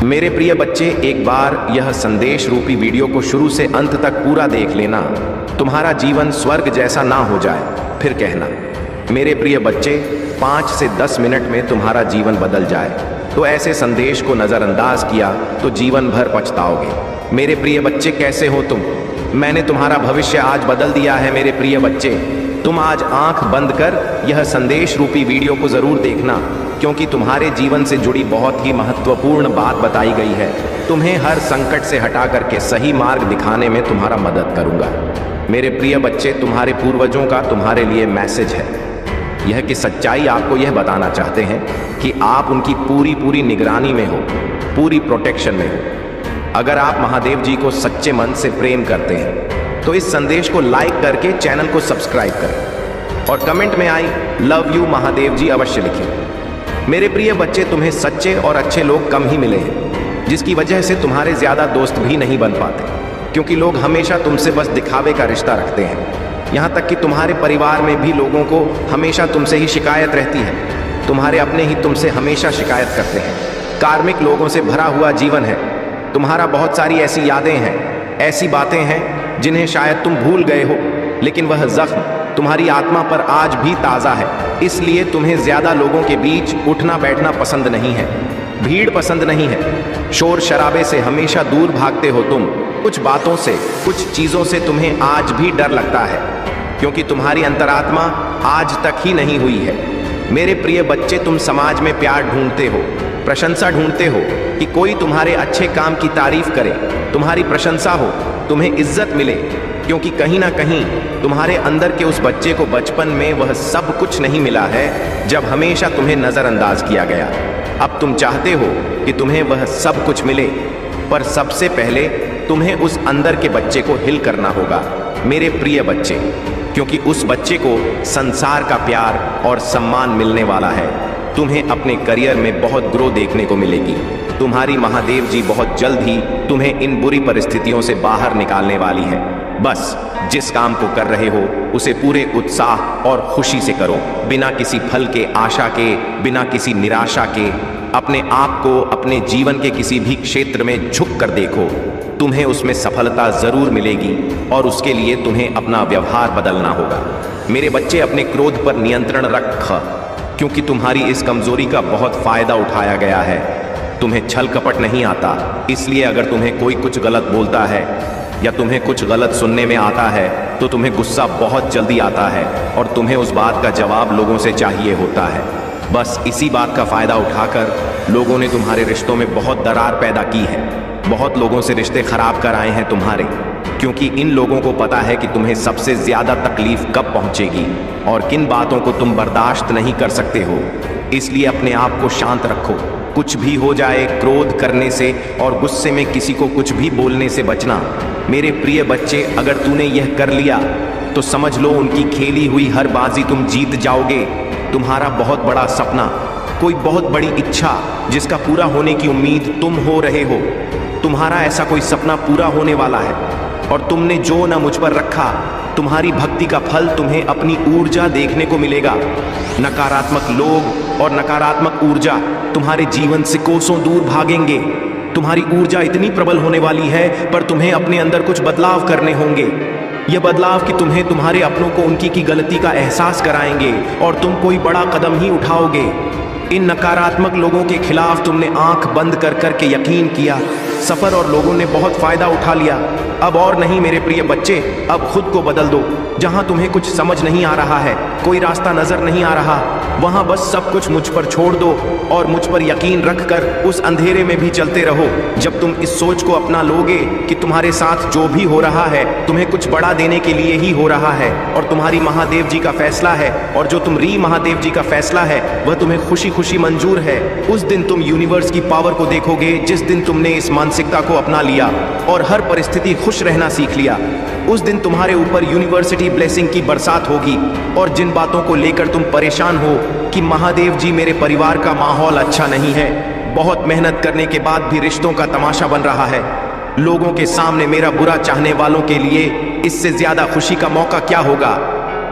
मेरे प्रिय बच्चे, एक बार यह संदेश रूपी वीडियो को शुरू से अंत तक पूरा देख लेना। तुम्हारा जीवन स्वर्ग जैसा ना हो जाए फिर कहना। मेरे प्रिय बच्चे, 5 से 10 मिनट में तुम्हारा जीवन बदल जाए तो ऐसे संदेश को नज़रअंदाज किया तो जीवन भर पछताओगे। मेरे प्रिय बच्चे, कैसे हो तुम? मैंने तुम्हारा भविष्य आज बदल दिया है। मेरे प्रिय बच्चे, तुम आज आंख बंद कर यह संदेश रूपी वीडियो को ज़रूर देखना, क्योंकि तुम्हारे जीवन से जुड़ी बहुत ही महत्वपूर्ण बात बताई गई है। तुम्हें हर संकट से हटा करके सही मार्ग दिखाने में तुम्हारा मदद करूंगा। मेरे प्रिय बच्चे, तुम्हारे पूर्वजों का तुम्हारे लिए मैसेज है यह कि सच्चाई आपको यह बताना चाहते हैं कि आप उनकी पूरी निगरानी में हो, पूरी प्रोटेक्शन में हो। अगर आप महादेव जी को सच्चे मन से प्रेम करते हैं तो इस संदेश को लाइक करके चैनल को सब्सक्राइब करें और कमेंट में आई लव यू महादेव जी अवश्य लिखें। मेरे प्रिय बच्चे, तुम्हें सच्चे और अच्छे लोग कम ही मिले हैं, जिसकी वजह से तुम्हारे ज़्यादा दोस्त भी नहीं बन पाते, क्योंकि लोग हमेशा तुमसे बस दिखावे का रिश्ता रखते हैं। यहाँ तक कि तुम्हारे परिवार में भी लोगों को हमेशा तुमसे ही शिकायत रहती है। तुम्हारे अपने ही तुमसे हमेशा शिकायत करते हैं। कार्मिक लोगों से भरा हुआ जीवन है तुम्हारा। बहुत सारी ऐसी यादें हैं, ऐसी बातें हैं जिन्हें शायद तुम भूल गए हो, लेकिन वह जख्म तुम्हारी आत्मा पर आज भी ताज़ा है। इसलिए तुम्हें ज़्यादा लोगों के बीच उठना बैठना पसंद नहीं है, भीड़ पसंद नहीं है, शोर शराबे से हमेशा दूर भागते हो तुम। कुछ बातों से, कुछ चीज़ों से तुम्हें आज भी डर लगता है, क्योंकि तुम्हारी अंतरात्मा आज तक ही नहीं हुई है। मेरे प्रिय बच्चे, तुम समाज में प्यार ढूंढते हो, प्रशंसा ढूंढते हो कि कोई तुम्हारे अच्छे काम की तारीफ करे, तुम्हारी प्रशंसा हो, तुम्हें इज्जत मिले, क्योंकि कहीं ना कहीं तुम्हारे अंदर के उस बच्चे को बचपन में वह सब कुछ नहीं मिला है जब हमेशा तुम्हें नज़रअंदाज किया गया। अब तुम चाहते हो कि तुम्हें वह सब कुछ मिले, पर सबसे पहले तुम्हें उस अंदर के बच्चे को हिल करना होगा मेरे प्रिय बच्चे, क्योंकि उस बच्चे को संसार का प्यार और सम्मान मिलने वाला है। तुम्हें अपने करियर में बहुत ग्रो देखने को मिलेगी। तुम्हारी महादेव जी बहुत जल्द ही तुम्हें इन बुरी परिस्थितियों से बाहर निकालने वाली है। बस जिस काम को कर रहे हो उसे पूरे उत्साह और खुशी से करो, बिना किसी फल के आशा के, बिना किसी निराशा के। अपने आप को अपने जीवन के किसी भी क्षेत्र में झुक कर देखो, तुम्हें उसमें सफलता जरूर मिलेगी और उसके लिए तुम्हें अपना व्यवहार बदलना होगा। मेरे बच्चे, अपने क्रोध पर नियंत्रण रख, क्योंकि तुम्हारी इस कमजोरी का बहुत फायदा उठाया गया है। तुम्हें छल कपट नहीं आता, इसलिए अगर तुम्हें कोई कुछ गलत बोलता है या तुम्हें कुछ गलत सुनने में आता है तो तुम्हें गुस्सा बहुत जल्दी आता है और तुम्हें उस बात का जवाब लोगों से चाहिए होता है। बस इसी बात का फायदा उठाकर लोगों ने तुम्हारे रिश्तों में बहुत दरार पैदा की है। बहुत लोगों से रिश्ते खराब कराए हैं तुम्हारे, क्योंकि इन लोगों को पता है कि तुम्हें सबसे ज्यादा तकलीफ कब पहुंचेगी और किन बातों को तुम बर्दाश्त नहीं कर सकते हो। इसलिए अपने आप को शांत रखो। कुछ भी हो जाए, क्रोध करने से और गुस्से में किसी को कुछ भी बोलने से बचना। मेरे प्रिय बच्चे, अगर तूने यह कर लिया तो समझ लो उनकी खेली हुई हर बाजी तुम जीत जाओगे। तुम्हारा बहुत बड़ा सपना, कोई बहुत बड़ी इच्छा जिसका पूरा होने की उम्मीद तुम हो रहे हो, तुम्हारा ऐसा कोई सपना पूरा होने वाला है। और तुमने जो न मुझ पर रखा, तुम्हारी भक्ति का फल तुम्हें अपनी ऊर्जा देखने को मिलेगा। नकारात्मक लोग और नकारात्मक ऊर्जा तुम्हारे जीवन से कोसों दूर भागेंगे। तुम्हारी ऊर्जा इतनी प्रबल होने वाली है, पर तुम्हें अपने अंदर कुछ बदलाव करने होंगे। यह बदलाव कि तुम्हें तुम्हारे अपनों को उनकी की गलती का एहसास कराएंगे और तुम कोई बड़ा कदम ही उठाओगे। इन नकारात्मक लोगों के खिलाफ तुमने आंख बंद कर करके यकीन किया, सफर और लोगों ने बहुत फायदा उठा लिया। अब और नहीं मेरे प्रिय बच्चे, अब खुद को बदल दो। जहां तुम्हें कुछ समझ नहीं आ रहा है, कोई रास्ता नजर नहीं आ रहा, वहां बस सब कुछ मुझ पर छोड़ दो और मुझ पर यकीन रखकर उस अंधेरे में भी चलते रहो। जब तुम इस सोच को अपना लोगे कि तुम्हारे साथ जो भी हो रहा है तुम्हें कुछ बड़ा देने के लिए ही हो रहा है और तुम्हारी महादेव जी का फैसला है, और जो तुम री महादेव जी का फैसला है वह तुम्हें खुशी खुशी मंजूर है, उस दिन तुम यूनिवर्स की पावर को देखोगे। जिस दिन तुमने इस मानसिकता को अपना लिया और हर परिस्थिति खुश रहना सीख लिया, उस दिन तुम्हारे ऊपर यूनिवर्सिटी ब्लेसिंग की बरसात होगी। और जिन बातों को लेकर तुम परेशान हो कि महादेव जी मेरे परिवार का माहौल अच्छा नहीं है, बहुत मेहनत करने के बाद भी रिश्तों का तमाशा बन रहा है, लोगों के सामने मेरा बुरा चाहने वालों के लिए इससे ज्यादा खुशी का मौका क्या होगा।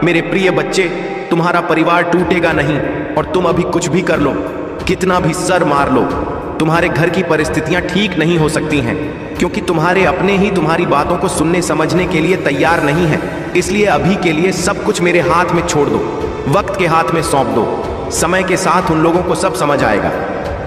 मेरे प्रिय बच्चे, तुम्हारा परिवार टूटेगा नहीं और तुम अभी कुछ भी कर लो, कितना भी सर मार लो, तुम्हारे घर की परिस्थितियां ठीक नहीं हो सकती हैं, क्योंकि तुम्हारे अपने ही तुम्हारी बातों को सुनने समझने के लिए तैयार नहीं है। इसलिए अभी के लिए सब कुछ मेरे हाथ में छोड़ दो, वक्त के हाथ में सौंप दो। समय के साथ उन लोगों को सब समझ आएगा।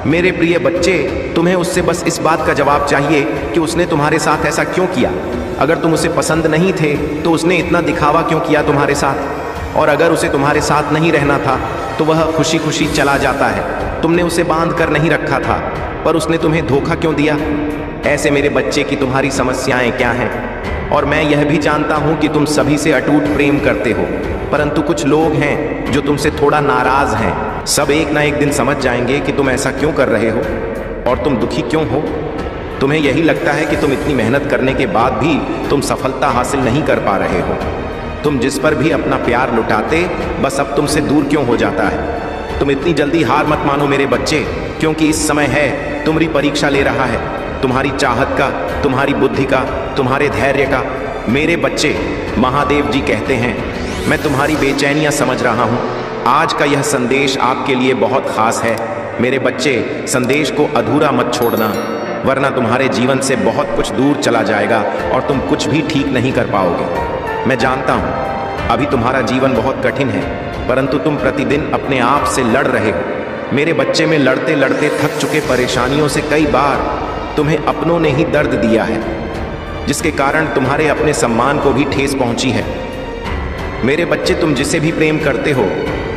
मेरे प्रिय बच्चे, तुम्हें उससे बस इस बात का जवाब चाहिए कि उसने तुम्हारे साथ ऐसा क्यों किया। अगर तुम उसे पसंद नहीं थे तो उसने इतना दिखावा क्यों किया तुम्हारे साथ, और अगर उसे तुम्हारे साथ नहीं रहना था तो वह खुशी खुशी चला जाता है। तुमने उसे बांध कर नहीं रखा था, पर उसने तुम्हें धोखा क्यों दिया। ऐसे मेरे बच्चे की तुम्हारी समस्याएं क्या हैं, और मैं यह भी जानता हूं कि तुम सभी से अटूट प्रेम करते हो, परंतु कुछ लोग हैं जो तुमसे थोड़ा नाराज हैं। सब एक ना एक दिन समझ जाएंगे कि तुम ऐसा क्यों कर रहे हो और तुम दुखी क्यों हो। तुम्हें यही लगता है कि तुम इतनी मेहनत करने के बाद भी तुम सफलता हासिल नहीं कर पा रहे हो। तुम जिस पर भी अपना प्यार लुटाते, बस अब तुमसे दूर क्यों हो जाता है। तुम इतनी जल्दी हार मत मानो मेरे बच्चे, क्योंकि इस समय है तुम्हारी परीक्षा ले रहा है, तुम्हारी चाहत का, तुम्हारी बुद्धि का, तुम्हारे धैर्य का। मेरे बच्चे, महादेव जी कहते हैं, मैं तुम्हारी बेचैनियां समझ रहा हूं। आज का यह संदेश आपके लिए बहुत खास है। मेरे बच्चे, संदेश को अधूरा मत छोड़ना, वरना तुम्हारे जीवन से बहुत कुछ दूर चला जाएगा और तुम कुछ भी ठीक नहीं कर पाओगे। मैं जानता हूं अभी तुम्हारा जीवन बहुत कठिन है, परंतु तुम प्रतिदिन अपने आप से लड़ रहे हो। मेरे बच्चे, में लड़ते लड़ते थक चुके परेशानियों से कई बार तुम्हें अपनों ने ही दर्द दिया है, जिसके कारण तुम्हारे अपने सम्मान को भी ठेस पहुंची है। मेरे बच्चे, तुम जिसे भी प्रेम करते हो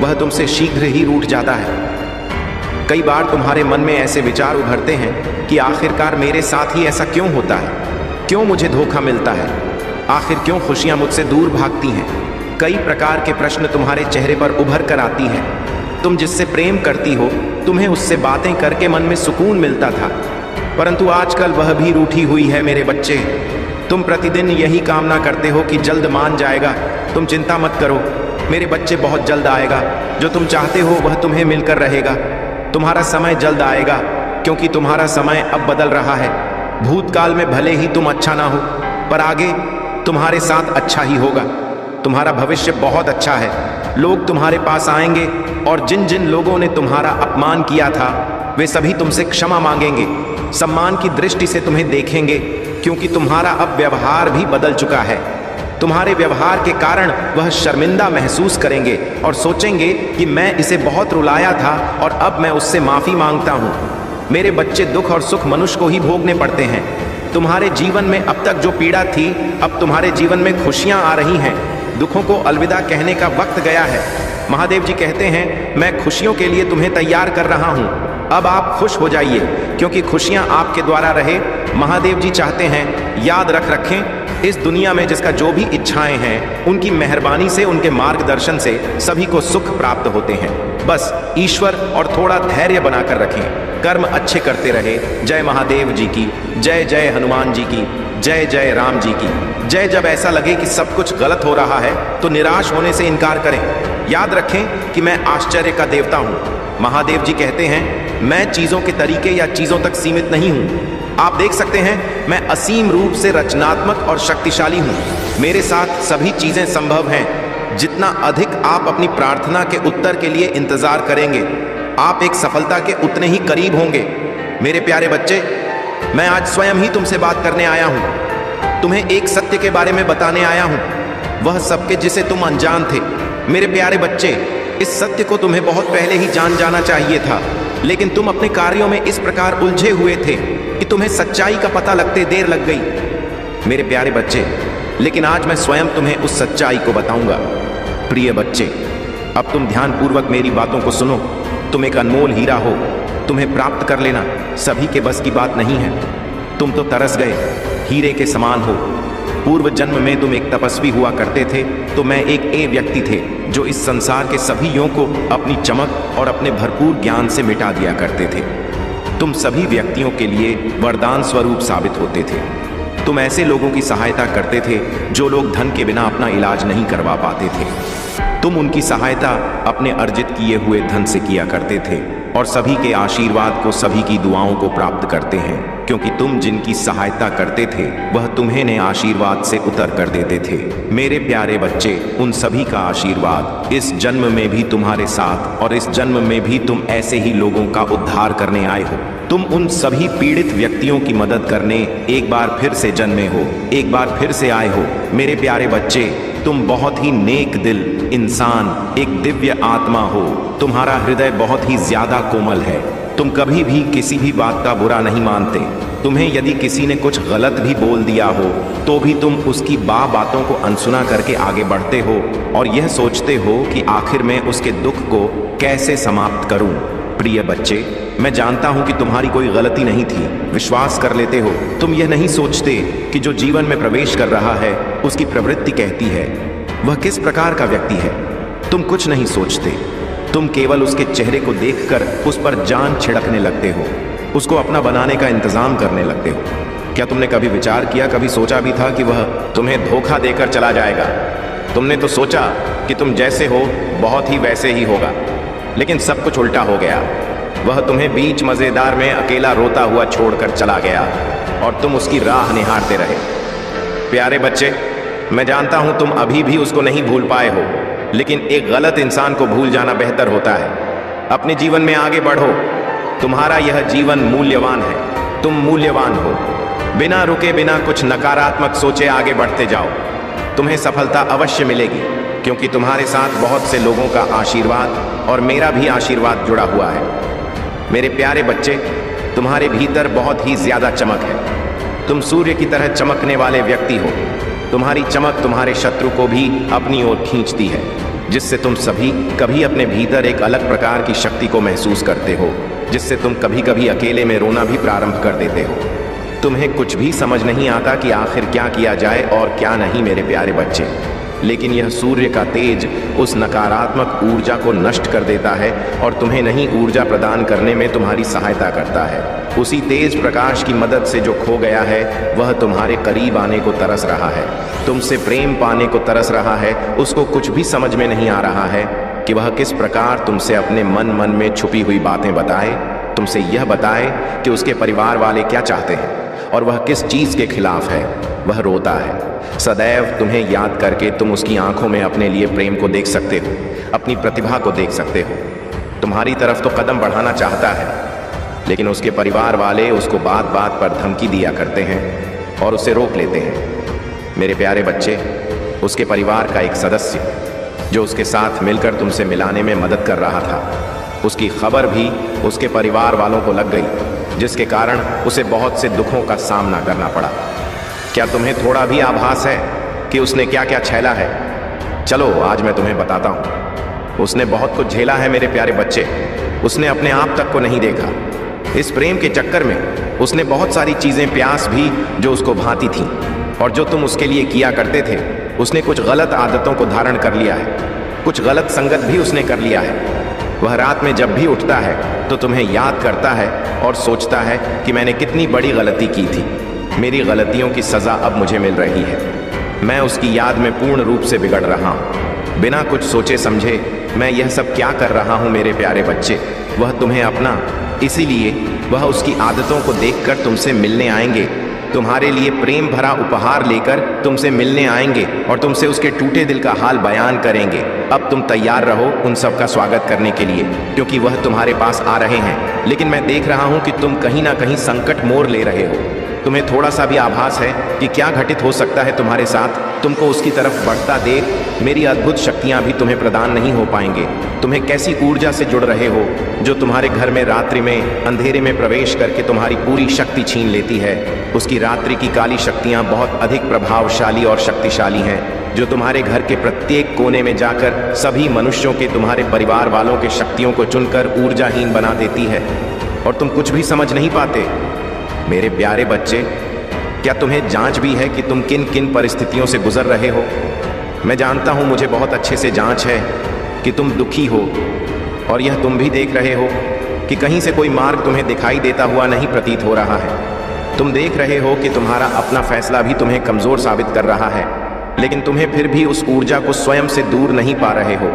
वह तुमसे शीघ्र ही रूठ जाता है। कई बार तुम्हारे मन में ऐसे विचार उभरते हैं कि आखिरकार मेरे साथ ही ऐसा क्यों होता है, क्यों मुझे धोखा मिलता है, आखिर क्यों खुशियां मुझसे दूर भागती हैं। कई प्रकार के प्रश्न तुम्हारे चेहरे पर उभर कर आती हैं। तुम जिससे प्रेम करती हो, तुम्हें उससे बातें करके मन में सुकून मिलता था, परंतु आजकल वह भी रूठी हुई है। मेरे बच्चे, तुम प्रतिदिन यही कामना करते हो कि जल्द मान जाएगा। तुम चिंता मत करो मेरे बच्चे, बहुत जल्द आएगा। जो तुम चाहते हो वह तुम्हें मिलकर रहेगा। तुम्हारा समय जल्द आएगा, क्योंकि तुम्हारा समय अब बदल रहा है। भूतकाल में भले ही तुम अच्छा ना हो, पर आगे तुम्हारे साथ अच्छा ही होगा। तुम्हारा भविष्य बहुत अच्छा है। लोग तुम्हारे पास आएंगे और जिन जिन लोगों ने तुम्हारा अपमान किया था वे सभी तुमसे क्षमा मांगेंगे, सम्मान की दृष्टि से तुम्हें देखेंगे, क्योंकि तुम्हारा अब व्यवहार भी बदल चुका है। तुम्हारे व्यवहार के कारण वह शर्मिंदा महसूस करेंगे और सोचेंगे कि मैं इसे बहुत रुलाया था और अब मैं उससे माफी मांगता हूँ। मेरे बच्चे, दुख और सुख मनुष्य को ही भोगने पड़ते हैं। तुम्हारे जीवन में अब तक जो पीड़ा थी, अब तुम्हारे जीवन में खुशियां आ रही हैं। दुखों को अलविदा कहने का वक्त गया है। महादेव जी कहते हैं, मैं खुशियों के लिए तुम्हें तैयार कर रहा हूं। अब आप खुश हो जाइए, क्योंकि खुशियां आपके द्वारा रहे। महादेव जी चाहते हैं, याद रखें, इस दुनिया में जिसका जो भी इच्छाएं हैं, उनकी मेहरबानी से, उनके मार्गदर्शन से सभी को सुख प्राप्त होते हैं। बस ईश्वर और थोड़ा धैर्य बनाकर रखें, कर्म अच्छे करते रहे। जय महादेव जी की जय, जय हनुमान जी की जय, जय राम जी की जय। जब ऐसा लगे कि सब कुछ गलत हो रहा है तो निराश होने से इनकार करें। याद रखें कि मैं आश्चर्य का देवता हूँ। महादेव जी कहते हैं, मैं चीज़ों के तरीके या चीज़ों तक सीमित नहीं हूँ। आप देख सकते हैं, मैं असीम रूप से रचनात्मक और शक्तिशाली हूँ। मेरे साथ सभी चीज़ें संभव हैं। जितना अधिक आप अपनी प्रार्थना के उत्तर के लिए इंतजार करेंगे, आप एक सफलता के उतने ही करीब होंगे। मेरे प्यारे बच्चे, मैं आज स्वयं ही तुमसे बात करने आया हूँ। तुम्हें एक सत्य के बारे में बताने आया हूँ, वह सत्य जिसे तुम अनजान थे। मेरे प्यारे बच्चे, इस सत्य को तुम्हें बहुत पहले ही जान जाना चाहिए था, लेकिन तुम अपने कार्यों में इस प्रकार उलझे हुए थे कि तुम्हें सच्चाई का पता लगते देर लग गई। मेरे प्यारे बच्चे, लेकिन आज मैं स्वयं तुम्हें उस सच्चाई को बताऊंगा। प्रिय बच्चे, अब तुम ध्यानपूर्वक मेरी बातों को सुनो। तुम एक अनमोल हीरा हो, तुम्हें प्राप्त कर लेना सभी के बस की बात नहीं है। तुम तो तरस गए, हीरे के समान हो। पूर्व जन्म में तुम एक तपस्वी हुआ करते थे, तो मैं एक व्यक्ति थे जो इस संसार के सभी यों को अपनी चमक और अपने भरपूर ज्ञान से मिटा दिया करते थे। तुम सभी व्यक्तियों के लिए वरदान स्वरूप साबित होते थे। तुम ऐसे लोगों की सहायता करते थे जो लोग धन के बिना अपना इलाज नहीं करवा पाते थे। तुम उनकी सहायता अपने अर्जित किए हुए धन से किया करते थे। और सभी के आशीर्वाद को, सभी की दुआओं को प्राप्त करते हैं, क्योंकि तुम जिनकी सहायता करते थे वह तुम्हें ने आशीर्वाद से उतर कर देते थे। मेरे प्यारे बच्चे, उन सभी का आशीर्वाद इस जन्म में भी तुम्हारे साथ, और इस जन्म में भी तुम ऐसे ही लोगों का उद्धार करने आए हो। तुम उन सभी पीड़ित व्यक्तियों की मदद करने एक बार फिर से जन्मे हो, एक बार फिर से आए हो। मेरे प्यारे बच्चे, तुम बहुत ही नेक दिल इंसान, एक दिव्य आत्मा हो। तुम्हारा हृदय बहुत ही ज्यादा कोमल है। तुम कभी भी किसी भी बात का बुरा नहीं मानते। तुम्हें यदि किसी ने कुछ गलत भी बोल दिया हो तो भी तुम उसकी बातों को अनसुना करके आगे बढ़ते हो और यह सोचते हो कि आखिर में उसके दुख को कैसे समाप्त करूं। प्रिय बच्चे, मैं जानता हूं कि तुम्हारी कोई गलती नहीं थी। विश्वास कर लेते हो। तुम यह नहीं सोचते कि जो जीवन में प्रवेश कर रहा है उसकी प्रवृत्ति कहती है वह किस प्रकार का व्यक्ति है। तुम कुछ नहीं सोचते। तुम केवल उसके चेहरे को देखकर उस पर जान छिड़कने लगते हो, उसको अपना बनाने का इंतजाम करने लगते हो। क्या तुमने कभी विचार किया, कभी सोचा भी था कि वह तुम्हें धोखा देकर चला जाएगा? तुमने तो सोचा कि तुम जैसे हो बहुत ही वैसे ही होगा, लेकिन सब कुछ उल्टा हो गया। वह तुम्हें बीच मजेदार में अकेला रोता हुआ छोड़कर चला गया और तुम उसकी राह निहारते रहे। प्यारे बच्चे, मैं जानता हूं तुम अभी भी उसको नहीं भूल पाए हो, लेकिन एक गलत इंसान को भूल जाना बेहतर होता है। अपने जीवन में आगे बढ़ो। तुम्हारा यह जीवन मूल्यवान है। तुम मूल्यवान हो। बिना रुके, बिना कुछ नकारात्मक सोचे आगे बढ़ते जाओ। तुम्हें सफलता अवश्य मिलेगी, क्योंकि तुम्हारे साथ बहुत से लोगों का आशीर्वाद और मेरा भी आशीर्वाद जुड़ा हुआ है। मेरे प्यारे बच्चे, तुम्हारे भीतर बहुत ही ज्यादा चमक है। तुम सूर्य की तरह चमकने वाले व्यक्ति हो। तुम्हारी चमक तुम्हारे शत्रु को भी अपनी ओर खींचती है, जिससे तुम सभी कभी अपने भीतर एक अलग प्रकार की शक्ति को महसूस करते हो, जिससे तुम कभी कभी अकेले में रोना भी प्रारंभ कर देते हो। तुम्हें कुछ भी समझ नहीं आता कि आखिर क्या किया जाए और क्या नहीं, मेरे प्यारे बच्चे। लेकिन यह सूर्य का तेज उस नकारात्मक ऊर्जा को नष्ट कर देता है और तुम्हें नई ऊर्जा प्रदान करने में तुम्हारी सहायता करता है। उसी तेज प्रकाश की मदद से जो खो गया है वह तुम्हारे करीब आने को तरस रहा है, तुमसे प्रेम पाने को तरस रहा है। उसको कुछ भी समझ में नहीं आ रहा है कि वह किस प्रकार तुमसे अपने मन में छुपी हुई बातें बताए, तुमसे यह बताए कि उसके परिवार वाले क्या चाहते हैं और वह किस चीज के खिलाफ है। वह रोता है। सदैव तुम्हें याद करके तुम उसकी आंखों में अपने लिए प्रेम को देख सकते हो, अपनी प्रतिभा को देख सकते हो। तुम्हारी तरफ तो कदम बढ़ाना चाहता है, लेकिन उसके परिवार वाले उसको बात बात पर धमकी दिया करते हैं और उसे रोक लेते हैं। मेरे प्यारे बच्चे, उसके परिवार का एक सदस्य जो उसके साथ मिलकर तुमसे मिलाने में मदद कर रहा था, उसकी खबर भी उसके परिवार वालों को लग गई, जिसके कारण उसे बहुत से दुखों का सामना करना पड़ा। क्या तुम्हें थोड़ा भी आभास है कि उसने क्या क्या झेला है? चलो आज मैं तुम्हें बताता हूँ। उसने बहुत कुछ झेला है मेरे प्यारे बच्चे। उसने अपने आप तक को नहीं देखा। इस प्रेम के चक्कर में उसने बहुत सारी चीजें प्यास भी जो उसको भाती थी, और जो तुम उसके लिए किया करते थे। उसने कुछ गलत आदतों को धारण कर लिया है, कुछ गलत संगत भी उसने कर लिया है। वह रात में जब भी उठता है तो तुम्हें याद करता है और सोचता है कि मैंने कितनी बड़ी गलती की थी। मेरी गलतियों की सजा अब मुझे मिल रही है। मैं उसकी याद में पूर्ण रूप से बिगड़ रहा हूँ। बिना कुछ सोचे समझे मैं यह सब क्या कर रहा हूँ मेरे प्यारे बच्चे। वह तुम्हें अपना, इसीलिए वह उसकी आदतों को देखकर तुमसे मिलने आएंगे, तुम्हारे लिए प्रेम भरा उपहार लेकर तुमसे मिलने आएंगे और तुमसे उसके टूटे दिल का हाल बयान करेंगे। अब तुम तैयार रहो उन सब का स्वागत करने के लिए, क्योंकि वह तुम्हारे पास आ रहे हैं। लेकिन मैं देख रहा हूं कि तुम कहीं ना कहीं संकट मोड़ ले रहे हो। तुम्हें थोड़ा सा भी आभास है कि क्या घटित हो सकता है तुम्हारे साथ। तुमको उसकी तरफ बढ़ता देख मेरी अद्भुत शक्तियां भी तुम्हें प्रदान नहीं हो पाएंगे। तुम्हें कैसी ऊर्जा से जुड़ रहे हो जो तुम्हारे घर में रात्रि में अंधेरे में प्रवेश करके तुम्हारी पूरी शक्ति छीन लेती है। उसकी रात्रि की काली शक्तियां बहुत अधिक प्रभावशाली और शक्तिशाली हैं, जो तुम्हारे घर के प्रत्येक कोने में जाकर सभी मनुष्यों के, तुम्हारे परिवार वालों के शक्तियों को चुनकर ऊर्जाहीन बना देती है, और तुम कुछ भी समझ नहीं पाते। मेरे प्यारे बच्चे, क्या तुम्हें जांच भी है कि तुम किन किन परिस्थितियों से गुजर रहे हो? मैं जानता हूं, मुझे बहुत अच्छे से जांच है कि तुम दुखी हो, और यह तुम भी देख रहे हो कि कहीं से कोई मार्ग तुम्हें दिखाई देता हुआ नहीं प्रतीत हो रहा है। तुम देख रहे हो कि तुम्हारा अपना फैसला भी तुम्हें कमजोर साबित कर रहा है, लेकिन तुम्हें फिर भी उस ऊर्जा को स्वयं से दूर नहीं पा रहे हो।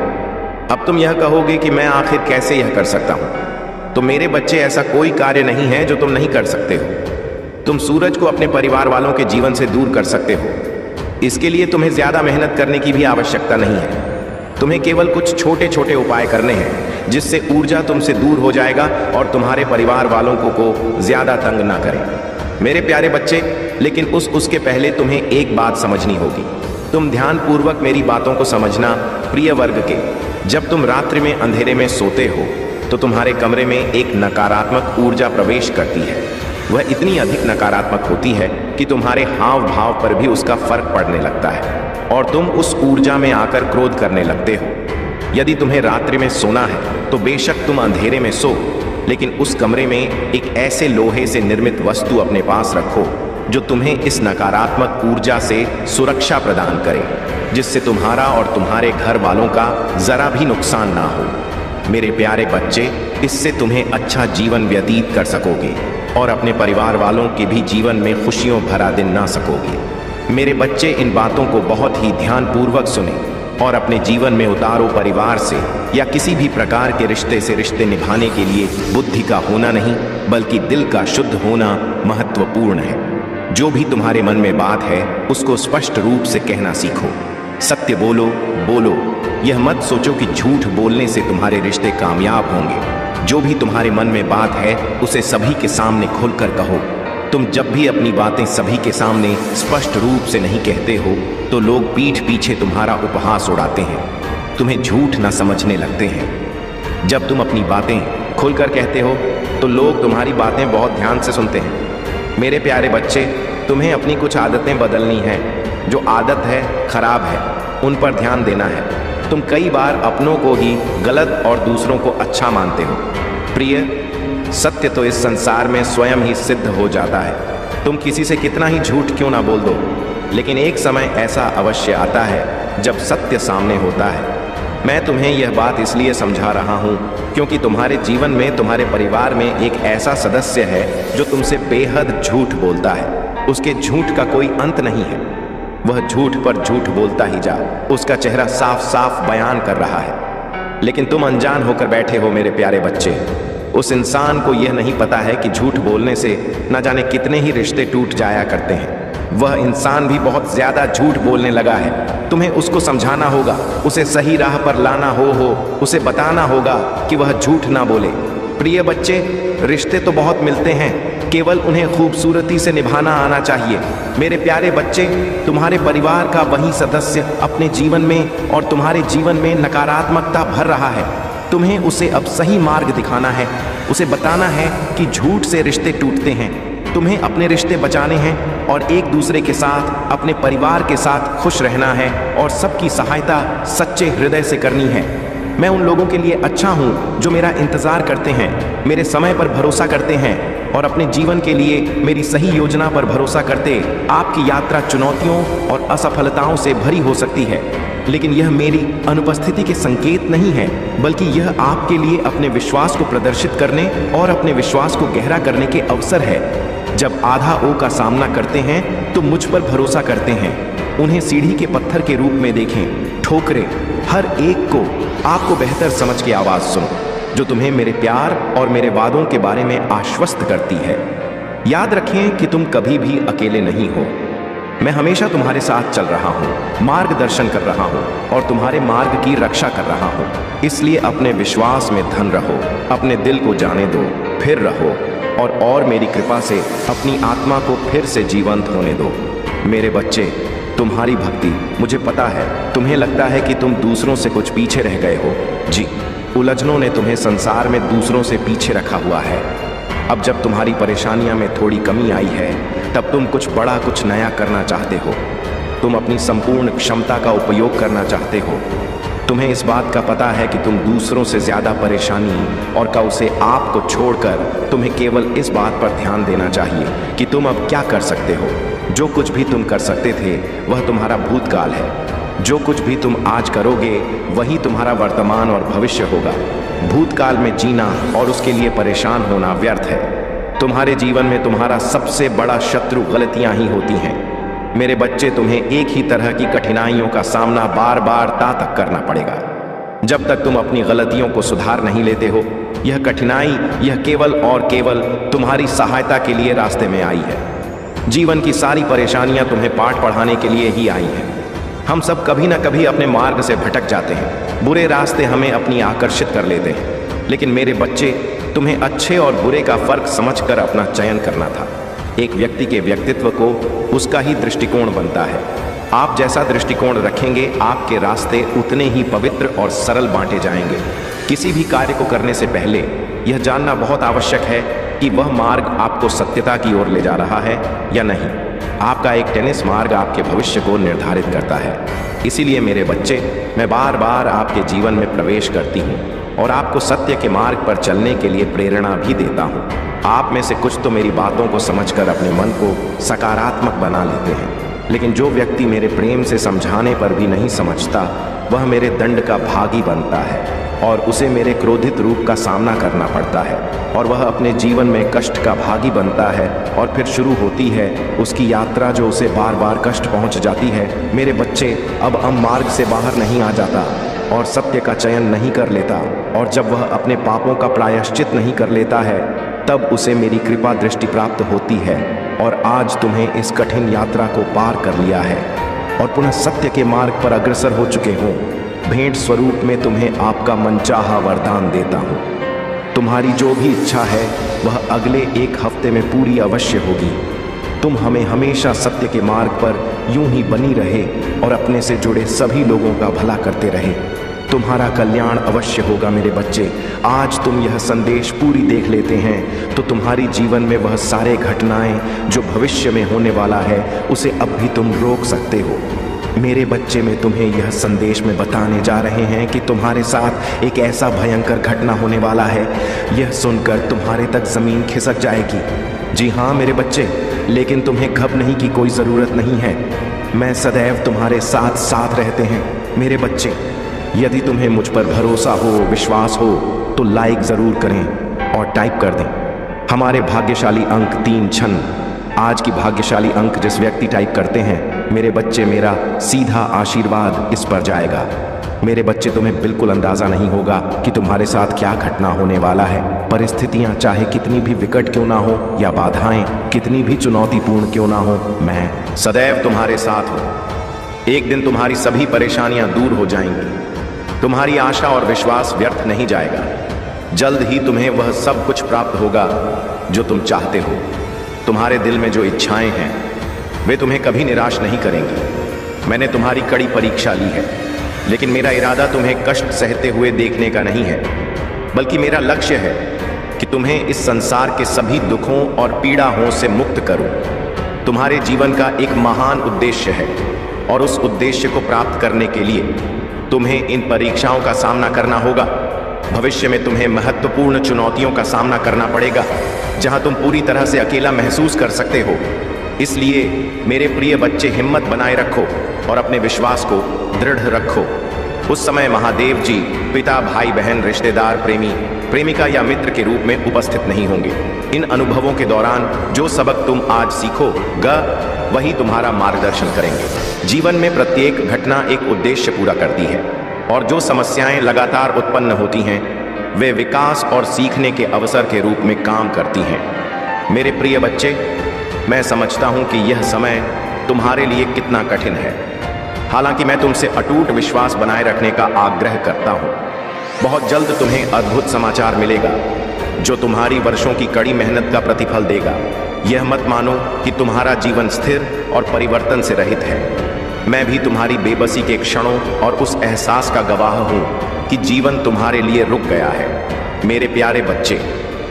अब तुम यह कहोगे कि मैं आखिर कैसे यह कर सकता हूँ। तो मेरे बच्चे, ऐसा कोई कार्य नहीं है जो तुम नहीं कर सकते हो। तुम सूरज को अपने परिवार वालों के जीवन से दूर कर सकते हो। इसके लिए तुम्हें ज्यादा मेहनत करने की भी आवश्यकता नहीं है। तुम्हें केवल कुछ छोटे छोटे उपाय करने हैं जिससे ऊर्जा तुमसे दूर हो जाएगा और तुम्हारे परिवार वालों को ज्यादा तंग ना करे। मेरे प्यारे बच्चे, लेकिन उसके पहले तुम्हें एक बात समझनी होगी। तुम ध्यानपूर्वक मेरी बातों को समझना। प्रिय वर्ग के, जब तुम रात्रि में अंधेरे में सोते हो तो तुम्हारे कमरे में एक नकारात्मक ऊर्जा प्रवेश करती है। वह इतनी अधिक नकारात्मक होती है कि तुम्हारे हाव भाव पर भी उसका फर्क पड़ने लगता है और तुम उस ऊर्जा में आकर क्रोध करने लगते हो। यदि तुम्हें रात्रि में सोना है तो बेशक तुम अंधेरे में सो, लेकिन उस कमरे में एक ऐसे लोहे से निर्मित वस्तु अपने पास रखो जो तुम्हें इस नकारात्मक ऊर्जा से सुरक्षा प्रदान करे, जिससे तुम्हारा और तुम्हारे घर वालों का जरा भी नुकसान ना हो। मेरे प्यारे बच्चे, इससे तुम्हें अच्छा जीवन व्यतीत कर सकोगे और अपने परिवार वालों के भी जीवन में खुशियों भरा दिन ना सकोगे। मेरे बच्चे, इन बातों को बहुत ही ध्यानपूर्वक सुने और अपने जीवन में उतारो। परिवार से या किसी भी प्रकार के रिश्ते से रिश्ते निभाने के लिए बुद्धि का होना नहीं, बल्कि दिल का शुद्ध होना महत्वपूर्ण है। जो भी तुम्हारे मन में बात है उसको स्पष्ट रूप से कहना सीखो। सत्य बोलो। यह मत सोचो कि झूठ बोलने से तुम्हारे रिश्ते कामयाब होंगे। जो भी तुम्हारे मन में बात है उसे सभी के सामने खुलकर कहो। तुम जब भी अपनी बातें सभी के सामने स्पष्ट रूप से नहीं कहते हो तो लोग पीठ पीछे तुम्हारा उपहास उड़ाते हैं, तुम्हें झूठ न समझने लगते हैं। जब तुम अपनी बातें खुलकर कहते हो तो लोग तुम्हारी बातें बहुत ध्यान से सुनते हैं। मेरे प्यारे बच्चे, तुम्हें अपनी कुछ आदतें बदलनी हैं। जो आदत है खराब है, उन पर ध्यान देना है। तुम कई बार अपनों को ही गलत और दूसरों को अच्छा मानते हो। प्रिय, सत्य तो इस संसार में स्वयं ही सिद्ध हो जाता है। तुम किसी से कितना ही झूठ क्यों ना बोल दो, लेकिन एक समय ऐसा अवश्य आता है जब सत्य सामने होता है। मैं तुम्हें यह बात इसलिए समझा रहा हूँ क्योंकि तुम्हारे जीवन में, तुम्हारे परिवार में एक ऐसा सदस्य है जो तुमसे बेहद झूठ बोलता है। उसके झूठ का कोई अंत नहीं है। वह झूठ पर झूठ बोलता ही जा, उसका चेहरा साफ साफ बयान कर रहा है। लेकिन तुम अनजान होकर बैठे हो मेरे प्यारे बच्चे। उस इंसान को यह नहीं पता है कि झूठ बोलने से न जाने कितने ही रिश्ते टूट जाया करते हैं। वह इंसान भी बहुत ज्यादा झूठ बोलने लगा है। तुम्हें उसको समझाना होगा, उसे सही राह पर लाना हो उसे बताना होगा कि वह झूठ ना बोले। प्रिय बच्चे, रिश्ते तो बहुत मिलते हैं, केवल उन्हें खूबसूरती से निभाना आना चाहिए। मेरे प्यारे बच्चे, तुम्हारे परिवार का वही सदस्य अपने जीवन में और तुम्हारे जीवन में नकारात्मकता भर रहा है। तुम्हें उसे अब सही मार्ग दिखाना है, उसे बताना है कि झूठ से रिश्ते टूटते हैं। तुम्हें अपने रिश्ते बचाने हैं और एक दूसरे के साथ, अपने परिवार के साथ खुश रहना है और सबकी सहायता सच्चे हृदय से करनी है। मैं उन लोगों के लिए अच्छा हूँ जो मेरा इंतजार करते हैं, मेरे समय पर भरोसा करते हैं और अपने जीवन के लिए मेरी सही योजना पर भरोसा करते। आपकी यात्रा चुनौतियों और असफलताओं से भरी हो सकती है, लेकिन यह मेरी अनुपस्थिति के संकेत नहीं है, बल्कि यह आपके लिए अपने विश्वास को प्रदर्शित करने और अपने विश्वास को गहरा करने के अवसर है। जब आधा ओ का सामना करते हैं तो मुझ पर भरोसा करते हैं। उन्हें सीढ़ी के पत्थर के रूप में देखें। ठोकरें हर एक को आपको बेहतर समझ के आवाज सुनो, जो तुम्हें मेरे प्यार और मेरे वादों के बारे में आश्वस्त करती है। याद रखें कि तुम कभी भी अकेले नहीं हो। मैं हमेशा तुम्हारे साथ चल रहा हूँ, मार्गदर्शन कर रहा हूँ और तुम्हारे मार्ग की रक्षा कर रहा हूँ। इसलिए अपने विश्वास में धन रहो, अपने दिल को जाने दो, फिर रहो और मेरी कृपा से अपनी आत्मा को फिर से जीवंत होने दो। मेरे बच्चे, तुम्हारी भक्ति, मुझे पता है तुम्हें लगता है कि तुम दूसरों से कुछ पीछे रह गए हो। जी, उलझनों ने तुम्हें संसार में दूसरों से पीछे रखा हुआ है। अब जब तुम्हारी परेशानियां में थोड़ी कमी आई है, तब तुम कुछ बड़ा, कुछ नया करना चाहते हो। तुम अपनी संपूर्ण क्षमता का उपयोग करना चाहते हो। तुम्हें इस बात का पता है कि तुम दूसरों से ज्यादा परेशानी और का उसे आपको छोड़कर तुम्हें केवल इस बात पर ध्यान देना चाहिए कि तुम अब क्या कर सकते हो। जो कुछ भी तुम कर सकते थे वह तुम्हारा भूतकाल है। जो कुछ भी तुम आज करोगे वही तुम्हारा वर्तमान और भविष्य होगा। भूतकाल में जीना और उसके लिए परेशान होना व्यर्थ है। तुम्हारे जीवन में तुम्हारा सबसे बड़ा शत्रु गलतियां ही होती हैं। मेरे बच्चे, तुम्हें एक ही तरह की कठिनाइयों का सामना बार बार तक करना पड़ेगा। जब तक तुम अपनी गलतियों को सुधार नहीं लेते हो, यह कठिनाई यह केवल और केवल तुम्हारी सहायता के लिए रास्ते में आई है। जीवन की सारी परेशानियां तुम्हें पाठ पढ़ाने के लिए ही आई हैं। हम सब कभी ना कभी अपने मार्ग से भटक जाते हैं। बुरे रास्ते हमें अपनी आकर्षित कर लेते हैं। लेकिन मेरे बच्चे, तुम्हें अच्छे और बुरे का फर्क समझकर अपना चयन करना था। एक व्यक्ति के व्यक्तित्व को उसका ही दृष्टिकोण बनता है। आप जैसा दृष्टिकोण रखेंगे, आपके रास्ते उतने ही पवित्र और सरल बांटे जाएंगे। किसी भी कार्य को करने से पहले यह जानना बहुत आवश्यक है कि वह मार्ग आपको सत्यता की ओर ले जा रहा है या नहीं। आपका एक टेनिस मार्ग आपके भविष्य को निर्धारित करता है। इसीलिए मेरे बच्चे, मैं बार बार आपके जीवन में प्रवेश करती हूँ और आपको सत्य के मार्ग पर चलने के लिए प्रेरणा भी देता हूँ। आप में से कुछ तो मेरी बातों को समझकर अपने मन को सकारात्मक बना लेते हैं, लेकिन जो व्यक्ति मेरे प्रेम से समझाने पर भी नहीं समझता, वह मेरे दंड का भागी बनता है और उसे मेरे क्रोधित रूप का सामना करना पड़ता है और वह अपने जीवन में कष्ट का भागी बनता है और फिर शुरू होती है उसकी यात्रा जो उसे बार बार कष्ट पहुंच जाती है। मेरे बच्चे, अब हम मार्ग से बाहर नहीं आ जाता और सत्य का चयन नहीं कर लेता, और जब वह अपने पापों का प्रायश्चित नहीं कर लेता है, तब उसे मेरी कृपा दृष्टि प्राप्त होती है और आज तुम्हें इस कठिन यात्रा को पार कर लिया है और पुनः सत्य के मार्ग पर अग्रसर हो चुके हो। भेंट स्वरूप में तुम्हें आपका मनचाहा वरदान देता हूँ। तुम्हारी जो भी इच्छा है वह अगले एक हफ्ते में पूरी अवश्य होगी। तुम हमें हमेशा सत्य के मार्ग पर यूं ही बनी रहे और अपने से जुड़े सभी लोगों का भला करते रहे। तुम्हारा कल्याण अवश्य होगा मेरे बच्चे। आज तुम यह संदेश पूरी देख लेते हैं तो तुम्हारी जीवन में वह सारे घटनाएं जो भविष्य में होने वाला है, उसे अब भी तुम रोक सकते हो। मेरे बच्चे, में तुम्हें यह संदेश में बताने जा रहे हैं कि तुम्हारे साथ एक ऐसा भयंकर घटना होने वाला है, यह सुनकर तुम्हारे तक जमीन खिसक जाएगी। जी हाँ मेरे बच्चे, लेकिन तुम्हें घबराने की कोई ज़रूरत नहीं है। मैं सदैव तुम्हारे साथ साथ रहते हैं मेरे बच्चे। यदि तुम्हें मुझ पर भरोसा हो, विश्वास हो, तो लाइक ज़रूर करें और टाइप कर दें। हमारे भाग्यशाली अंक 3 छन। आज की भाग्यशाली अंक जिस व्यक्ति टाइप करते हैं, मेरे बच्चे, मेरा सीधा आशीर्वाद इस पर जाएगा। मेरे बच्चे, तुम्हें बिल्कुल अंदाज़ा नहीं होगा कि तुम्हारे साथ क्या घटना होने वाला है। परिस्थितियां चाहे कितनी भी विकट क्यों ना हो या बाधाएं कितनी भी चुनौतीपूर्ण क्यों ना हो, मैं सदैव तुम्हारे साथ हूँ। एक दिन तुम्हारी सभी परेशानियां दूर हो जाएंगी। तुम्हारी आशा और विश्वास व्यर्थ नहीं जाएगा। जल्द ही तुम्हें वह सब कुछ प्राप्त होगा जो तुम चाहते हो। तुम्हारे दिल में जो इच्छाएं हैं वे तुम्हें कभी निराश नहीं करेंगी। मैंने तुम्हारी कड़ी परीक्षा ली है, लेकिन मेरा इरादा तुम्हें कष्ट सहते हुए देखने का नहीं है, बल्कि मेरा लक्ष्य है कि तुम्हें इस संसार के सभी दुखों और पीड़ाओं से मुक्त करूं। तुम्हारे जीवन का एक महान उद्देश्य है और उस उद्देश्य को प्राप्त करने के लिए तुम्हें इन परीक्षाओं का सामना करना होगा। भविष्य में तुम्हें महत्वपूर्ण चुनौतियों का सामना करना पड़ेगा, जहां तुम पूरी तरह से अकेला महसूस कर सकते हो। इसलिए मेरे प्रिय बच्चे, हिम्मत बनाए रखो और अपने विश्वास को दृढ़ रखो। उस समय महादेव जी पिता, भाई, बहन, रिश्तेदार, प्रेमी, प्रेमिका या मित्र के रूप में उपस्थित नहीं होंगे। इन अनुभवों के दौरान जो सबक तुम आज सीखोगे, वही तुम्हारा मार्गदर्शन करेंगे। जीवन में प्रत्येक घटना एक उद्देश्य पूरा करती है और जो समस्याएं लगातार उत्पन्न होती हैं, वे विकास और सीखने के अवसर के रूप में काम करती हैं। मेरे प्रिय बच्चे, मैं समझता हूं कि यह समय तुम्हारे लिए कितना कठिन है। हालांकि मैं तुमसे अटूट विश्वास बनाए रखने का आग्रह करता हूं। बहुत जल्द तुम्हें अद्भुत समाचार मिलेगा जो तुम्हारी वर्षों की कड़ी मेहनत का प्रतिफल देगा। यह मत मानो कि तुम्हारा जीवन स्थिर और परिवर्तन से रहित है। मैं भी तुम्हारी बेबसी के क्षणों और उस एहसास का गवाह हूं कि जीवन तुम्हारे लिए रुक गया है। मेरे प्यारे बच्चे,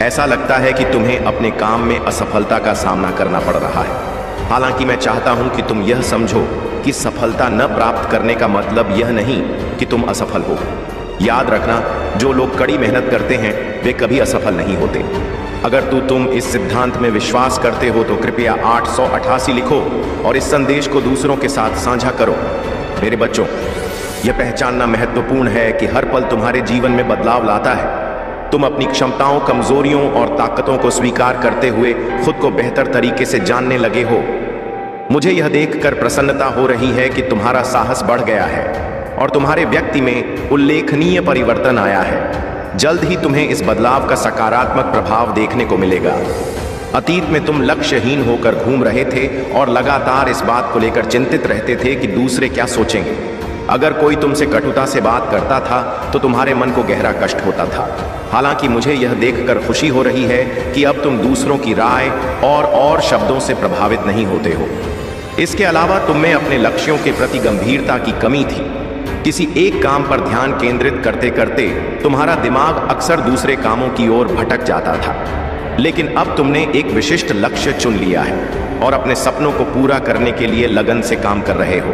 ऐसा लगता है कि तुम्हें अपने काम में असफलता का सामना करना पड़ रहा है। हालांकि मैं चाहता हूं कि तुम यह समझो कि सफलता न प्राप्त करने का मतलब यह नहीं कि तुम असफल हो। याद रखना, जो लोग कड़ी मेहनत करते हैं वे कभी असफल नहीं होते। अगर तुम इस सिद्धांत में विश्वास करते हो तो कृपया 888 लिखो और इस संदेश को दूसरों के साथ साझा करो। मेरे बच्चों, यह पहचानना महत्वपूर्ण है कि हर पल तुम्हारे जीवन में बदलाव लाता है। तुम अपनी क्षमताओं, कमजोरियों और ताकतों को स्वीकार करते हुए खुद को बेहतर तरीके से जानने लगे हो। मुझे यह देखकर प्रसन्नता हो रही है कि तुम्हारा साहस बढ़ गया है। और तुम्हारे व्यक्ति में उल्लेखनीय परिवर्तन आया है। जल्द ही तुम्हें इस बदलाव का सकारात्मक प्रभाव देखने को मिलेगा। अतीत में तुम लक्ष्यहीन होकर घूम रहे थे और लगातार इस बात को लेकर चिंतित रहते थे कि दूसरे क्या सोचेंगे। अगर कोई तुमसे कटुता से बात करता था तो तुम्हारे मन को गहरा कष्ट होता था। हालांकि मुझे यह देखकर खुशी हो रही है कि अब तुम दूसरों की राय और शब्दों से प्रभावित नहीं होते हो। इसके अलावा तुम में अपने लक्ष्यों के प्रति गंभीरता की कमी थी। किसी एक काम पर ध्यान केंद्रित करते करते तुम्हारा दिमाग अक्सर दूसरे कामों की ओर भटक जाता था। लेकिन अब तुमने एक विशिष्ट लक्ष्य चुन लिया है और अपने सपनों को पूरा करने के लिए लगन से काम कर रहे हो।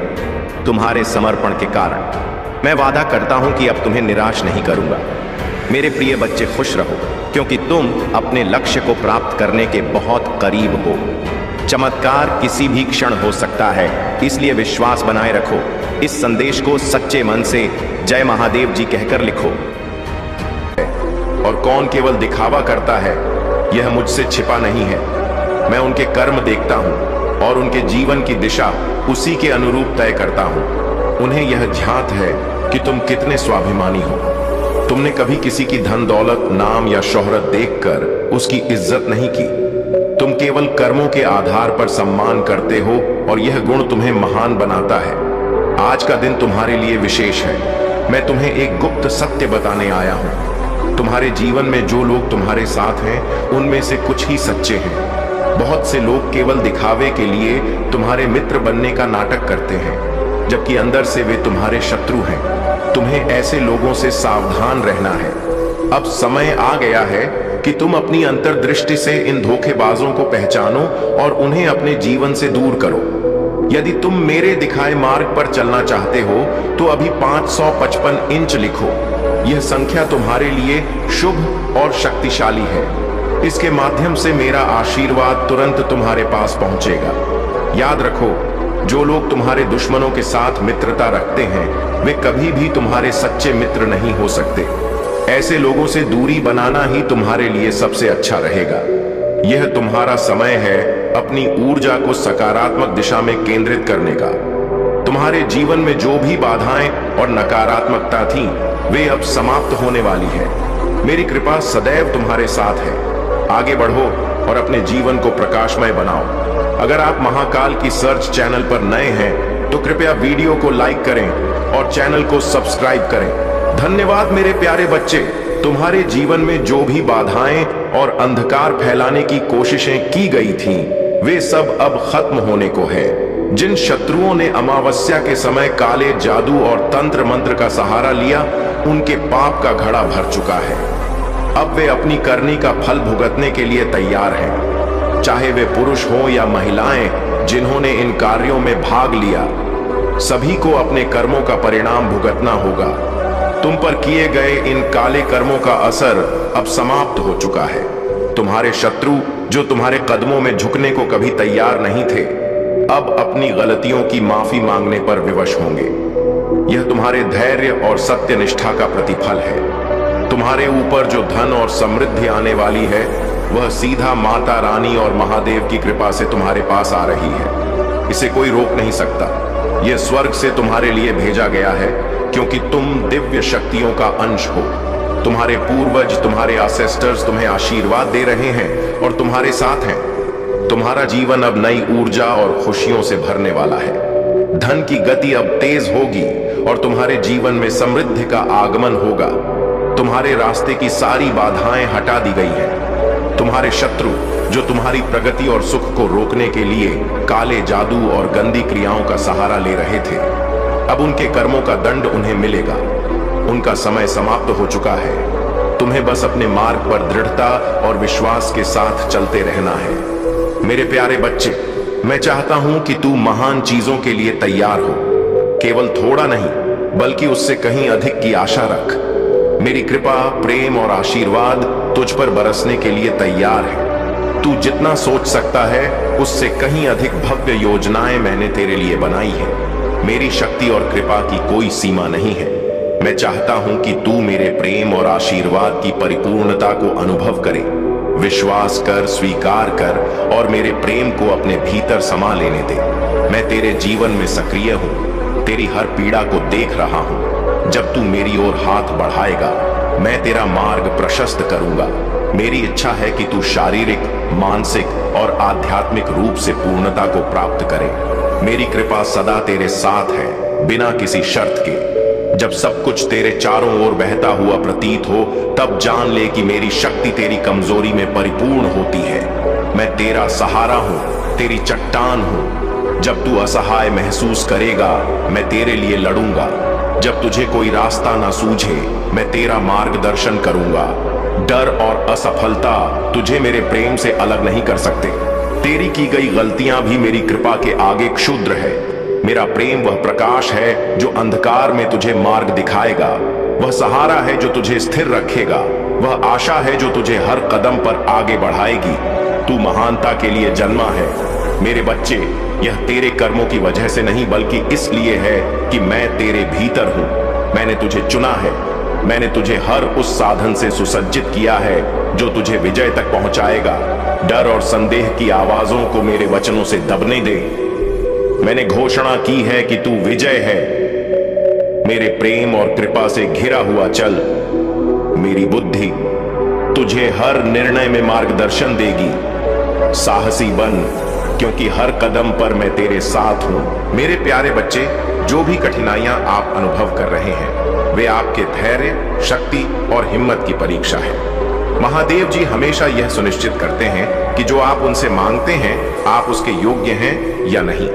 तुम्हारे समर्पण के कारण मैं वादा करता हूं कि अब तुम्हें निराश नहीं करूंगा। मेरे प्रिय बच्चे, खुश रहो क्योंकि तुम अपने लक्ष्य को प्राप्त करने के बहुत करीब हो। चमत्कार किसी भी क्षण हो सकता है, इसलिए विश्वास बनाए रखो। इस संदेश को सच्चे मन से जय महादेव जी कहकर लिखो। और कौन केवल दिखावा करता है, यह मुझसे छिपा नहीं है। मैं उनके कर्म देखता हूं और उनके जीवन की दिशा उसी के अनुरूप तय करता हूं। उन्हें यह झांत है कि तुम कितने स्वाभिमानी हो। तुमने कभी किसी की धन दौलत, नाम या शोहरत देखकर उसकी इज्जत नहीं की। तुम केवल कर्मों के आधार पर सम्मान करते हो और यह गुण तुम्हें महान बनाता है। आज का दिन तुम्हारे लिए विशेष है। मैं तुम्हें एक गुप्त सत्य बताने आया हूं। तुम्हारे जीवन में जो लोग तुम्हारे साथ हैं, उनमें से कुछ ही सच्चे हैं। बहुत से लोग केवल दिखावे के लिए तुम्हारे मित्र बनने का नाटक करते हैं, जबकि अंदर से वे तुम्हारे शत्रु हैं। तुम्हें ऐसे लोगों से सावधान रहना है। अब समय आ गया है कि तुम अपनी अंतर्दृष्टि से इन धोखेबाजों को पहचानो और उन्हें अपने जीवन से दूर करो। यदि तुम मेरे दिखाए मार्ग पर चलना चाहते हो तो अभी 555 इंच लिखो। यह संख्या तुम्हारे लिए शुभ और शक्तिशाली है। इसके माध्यम से मेरा आशीर्वाद तुरंत तुम्हारे पास पहुंचेगा। याद रखो, जो लोग तुम्हारे दुश्मनों के साथ मित्रता रखते हैं, वे कभी भी तुम्हारे सच्चे मित्र नहीं हो सकते। ऐसे लोगों से दूरी बनाना ही तुम्हारे लिए सबसे अच्छा रहेगा। यह तुम्हारा समय है अपनी ऊर्जा को सकारात्मक दिशा में केंद्रित करने का। तुम्हारे जीवन में जो भी बाधाएं और नकारात्मकता थी, वे अब समाप्त होने वाली है। मेरी कृपा सदैव तुम्हारे साथ है। आगे बढ़ो और अपने जीवन को प्रकाशमय बनाओ। अगर आप महाकाल की सर्च चैनल पर नए हैं तो कृपया वीडियो को लाइक करें और चैनल को सब्सक्राइब करें। धन्यवाद मेरे प्यारे बच्चे। तुम्हारे जीवन में जो भी बाधाएं और अंधकार फैलाने की कोशिशें की गई थीं, वे सब अब खत्म होने को है। जिन शत्रुओं ने अमावस्या के समय काले जादू और तंत्र मंत्र का सहारा लिया, उनके पाप का घड़ा भर चुका है। अब वे अपनी करनी का फल भुगतने के लिए तैयार हैं। चाहे वे पुरुष हों या महिलाएं जिन्होंने इन कार्यों में भाग लिया, सभी को अपने कर्मों का परिणाम भुगतना होगा। तुम पर किए गए इन काले कर्मों का असर अब समाप्त हो चुका है। तुम्हारे शत्रु जो तुम्हारे कदमों में झुकने को कभी तैयार नहीं थे, अब अपनी गलतियों की माफी मांगने पर विवश होंगे। यह तुम्हारे धैर्य और सत्यनिष्ठा का प्रतिफल है। तुम्हारे ऊपर जो धन और समृद्धि आने वाली है, वह सीधा माता रानी और महादेव की कृपा से तुम्हारे पास आ रही है। इसे कोई रोक नहीं सकता। यह स्वर्ग से तुम्हारे लिए भेजा गया है, क्योंकि तुम दिव्य शक्तियों का अंश हो। तुम्हारे पूर्वज, तुम्हारे एंसेस्टर्स तुम्हें आशीर्वाद दे रहे हैं और तुम्हारे साथ हैं। तुम्हारा जीवन अब नई ऊर्जा और खुशियों से भरने वाला है। धन की गति अब तेज होगी और तुम्हारे जीवन में समृद्धि का आगमन होगा। तुम्हारे रास्ते की सारी बाधाएं हटा दी गई हैं। तुम्हारे शत्रु जो तुम्हारी प्रगति और सुख को रोकने के लिए काले जादू और गंदी क्रियाओं का सहारा ले रहे थे, अब उनके कर्मों का दंड उन्हें मिलेगा। उनका समय समाप्त हो चुका है। तुम्हें बस अपने मार्ग पर दृढ़ता और विश्वास के साथ चलते रहना है। मेरे प्यारे बच्चे, मैं चाहता हूं कि तू महान चीजों के लिए तैयार हो। केवल थोड़ा नहीं, बल्कि उससे कहीं अधिक की आशा रख। मेरी कृपा, प्रेम और आशीर्वाद तुझ पर बरसने के लिए तैयार है। तू जितना सोच सकता है, उससे कहीं अधिक भव्य योजनाएं मैंने तेरे लिए बनाई है। मेरी शक्ति और कृपा की कोई सीमा नहीं है। मैं चाहता हूं कि तू मेरे प्रेम और आशीर्वाद की परिपूर्णता को अनुभव करे। विश्वास कर, स्वीकार कर और मेरे प्रेम को अपने भीतर समा लेने दे। मैं तेरे जीवन में सक्रिय हूं। तेरी हर पीड़ा को देख रहा हूं। जब तू मेरी ओर हाथ बढ़ाएगा, मैं तेरा मार्ग प्रशस्त करूंगा। मेरी इच्छा है कि तू शारीरिक, मानसिक और आध्यात्मिक रूप से पूर्णता को प्राप्त करे। मेरी कृपा सदा तेरे साथ है, बिना किसी शर्त के। जब सब कुछ तेरे चारों ओर बहता हुआ प्रतीत हो, तब जान ले कि मेरी शक्ति तेरी कमजोरी में परिपूर्ण होती है। मैं तेरा सहारा हूं, तेरी चट्टान हूं। जब तू असहाय महसूस करेगा, मैं तेरे लिए लड़ूंगा। जब तुझे कोई रास्ता ना सूझे, मैं तेरा मार्गदर्शन करूंगा। डर और असफलता तुझे मेरे प्रेम से अलग नहीं कर सकते। तेरी की गई गलतियां भी मेरी कृपा के आगे क्षुद्र है। मेरा प्रेम वह प्रकाश है जो अंधकार में तुझे मार्ग दिखाएगा। वह सहारा है जो तुझे स्थिर रखेगा। वह आशा है जो तुझे हर कदम पर आगे बढ़ाएगी। तू महानता के लिए जन्मा है मेरे बच्चे। यह तेरे कर्मों की वजह से नहीं, बल्कि इसलिए है कि मैं तेरे भीतर हूं। मैंने तुझे चुना है। मैंने तुझे हर उस साधन से सुसज्जित किया है जो तुझे विजय तक पहुंचाएगा। डर और संदेह की आवाजों को मेरे वचनों से दबने दे। मैंने घोषणा की है कि तू विजय है। मेरे प्रेम और कृपा से घिरा हुआ चल। मेरी बुद्धि तुझे हर निर्णय में मार्गदर्शन देगी। साहसी बन, क्योंकि हर कदम पर मैं तेरे साथ हूं। मेरे प्यारे बच्चे, जो भी कठिनाइयां आप अनुभव कर रहे हैं, वे आपके धैर्य, शक्ति और हिम्मत की परीक्षा है। महादेव जी हमेशा यह सुनिश्चित करते हैं कि जो आप उनसे मांगते हैं, आप उसके योग्य हैं या नहीं।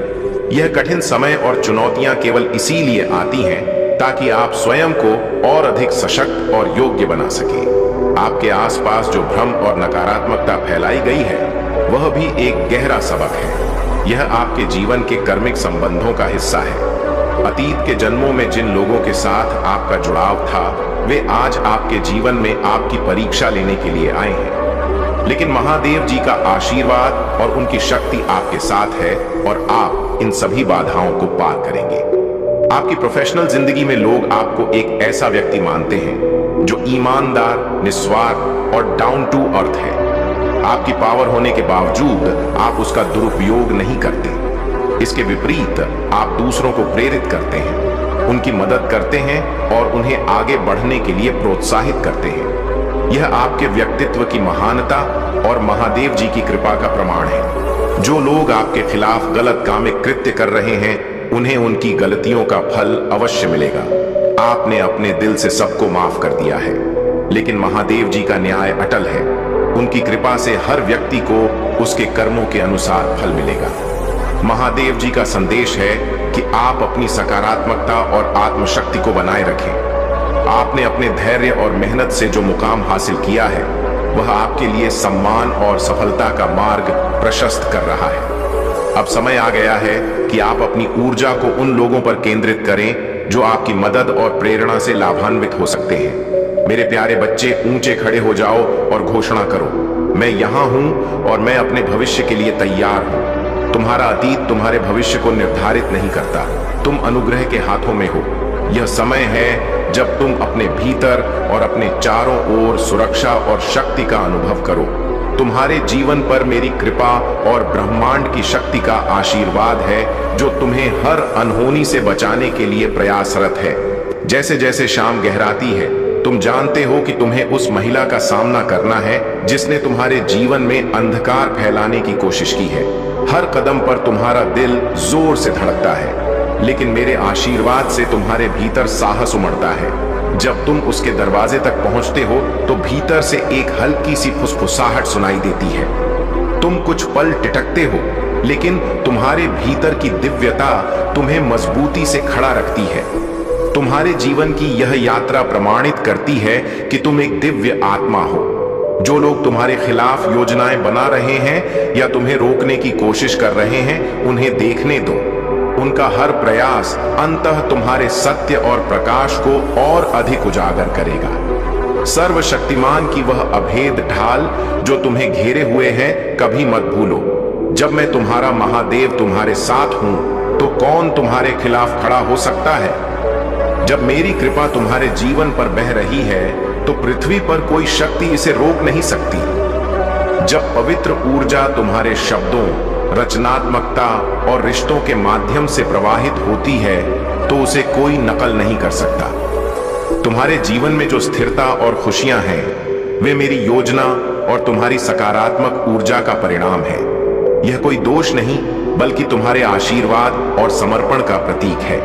यह कठिन समय और चुनौतियां केवल इसीलिए आती हैं ताकि आप स्वयं को और अधिक सशक्त और योग्य बना सकें। आपके आसपास जो भ्रम और नकारात्मकता फैलाई गई है, वह भी एक गहरा सबक है। यह आपके जीवन के कर्मिक संबंधों का हिस्सा है। अतीत के जन्मों में जिन लोगों के साथ आपका जुड़ाव था, वे आज आपके जीवन में आपकी परीक्षा लेने के लिए आए हैं। लेकिन महादेव जी का आशीर्वाद और उनकी शक्ति आपके साथ है और आप इन सभी बाधाओं को पार करेंगे। आपकी प्रोफेशनल जिंदगी में लोग आपको एक ऐसा व्यक्ति मानते हैं जो ईमानदार, निस्वार्थ और डाउन टू अर्थ है। आपकी पावर होने के बावजूद आप उसका दुरुपयोग नहीं करते। इसके विपरीत आप दूसरों को प्रेरित करते हैं, उनकी मदद करते हैं और उन्हें आगे बढ़ने के लिए प्रोत्साहित करते हैं। यह आपके व्यक्तित्व की महानता और महादेव जी की कृपा का प्रमाण है। जो लोग आपके खिलाफ गलत कामिक कृत्य कर रहे हैं, उन्हें उनकी गलतियों का फल अवश्य मिलेगा। आपने अपने दिल से सबको माफ कर दिया है, लेकिन महादेव जी का न्याय अटल है। उनकी कृपा से हर व्यक्ति को उसके कर्मों के अनुसार फल मिलेगा। महादेव जी का संदेश है कि आप अपनी सकारात्मकता और आत्मशक्ति को बनाए रखें। आपने अपने धैर्य और मेहनत से जो मुकाम हासिल किया है, वह आपके लिए सम्मान और सफलता का मार्ग प्रशस्त कर रहा है। अब समय आ गया है कि आप अपनी ऊर्जा को उन लोगों पर केंद्रित करें जो आपकी मदद और प्रेरणा से लाभान्वित हो सकते हैं। मेरे प्यारे बच्चे, ऊंचे खड़े हो जाओ और घोषणा करो, मैं यहां हूं और मैं अपने भविष्य के लिए तैयार हूं। तुम्हारा अतीत तुम्हारे भविष्य को निर्धारित नहीं करता, तुम अनुग्रह के हाथों में हो। यह समय है जब तुम अपने भीतर और अपने चारों ओर सुरक्षा और शक्ति का अनुभव करो। तुम्हारे जीवन पर मेरी कृपा और ब्रह्मांड की शक्ति का आशीर्वाद है जो तुम्हें हर अनहोनी से बचाने के लिए प्रयासरत है। जैसे जैसे शाम गहराती है, तुम जानते हो कि तुम्हें उस महिला का सामना करना है जिसने तुम्हारे जीवन में अंधकार फैलाने की कोशिश की है। हर कदम पर तुम्हारा दिल जोर से धड़कता है, लेकिन मेरे आशीर्वाद से तुम्हारे भीतर साहस उमड़ता है। जब तुम उसके दरवाजे तक पहुंचते हो तो भीतर से एक हल्की सी फुसफुसाहट सुनाई देती है। तुम कुछ पल टिटकते हो, लेकिन तुम्हारे भीतर की दिव्यता तुम्हें मजबूती से खड़ा रखती है। तुम्हारे जीवन की यह यात्रा प्रमाणित करती है कि तुम एक दिव्य आत्मा हो। जो लोग तुम्हारे खिलाफ योजनाएं बना रहे हैं या तुम्हें रोकने की कोशिश कर रहे हैं, उन्हें देखने दो। उनका हर प्रयास अंततः तुम्हारे सत्य और प्रकाश को और अधिक उजागर करेगा। सर्वशक्तिमान की वह अभेद ढाल जो तुम्हें घेरे हुए है, कभी मत भूलो। जब मैं तुम्हारा महादेव तुम्हारे साथ हूं, तो कौन तुम्हारे खिलाफ खड़ा हो सकता है? जब मेरी कृपा तुम्हारे जीवन पर बह रही है, तो पृथ्वी पर कोई शक्ति इसे रोक नहीं सकती। जब पवित्र ऊर्जा तुम्हारे शब्दों, रचनात्मकता और रिश्तों के माध्यम से प्रवाहित होती है, तो उसे कोई नकल नहीं कर सकता। तुम्हारे जीवन में जो स्थिरता और खुशियां हैं, वे मेरी योजना और तुम्हारी सकारात्मक ऊर्जा का परिणाम है। यह कोई दोष नहीं, बल्कि तुम्हारे आशीर्वाद और समर्पण का प्रतीक है।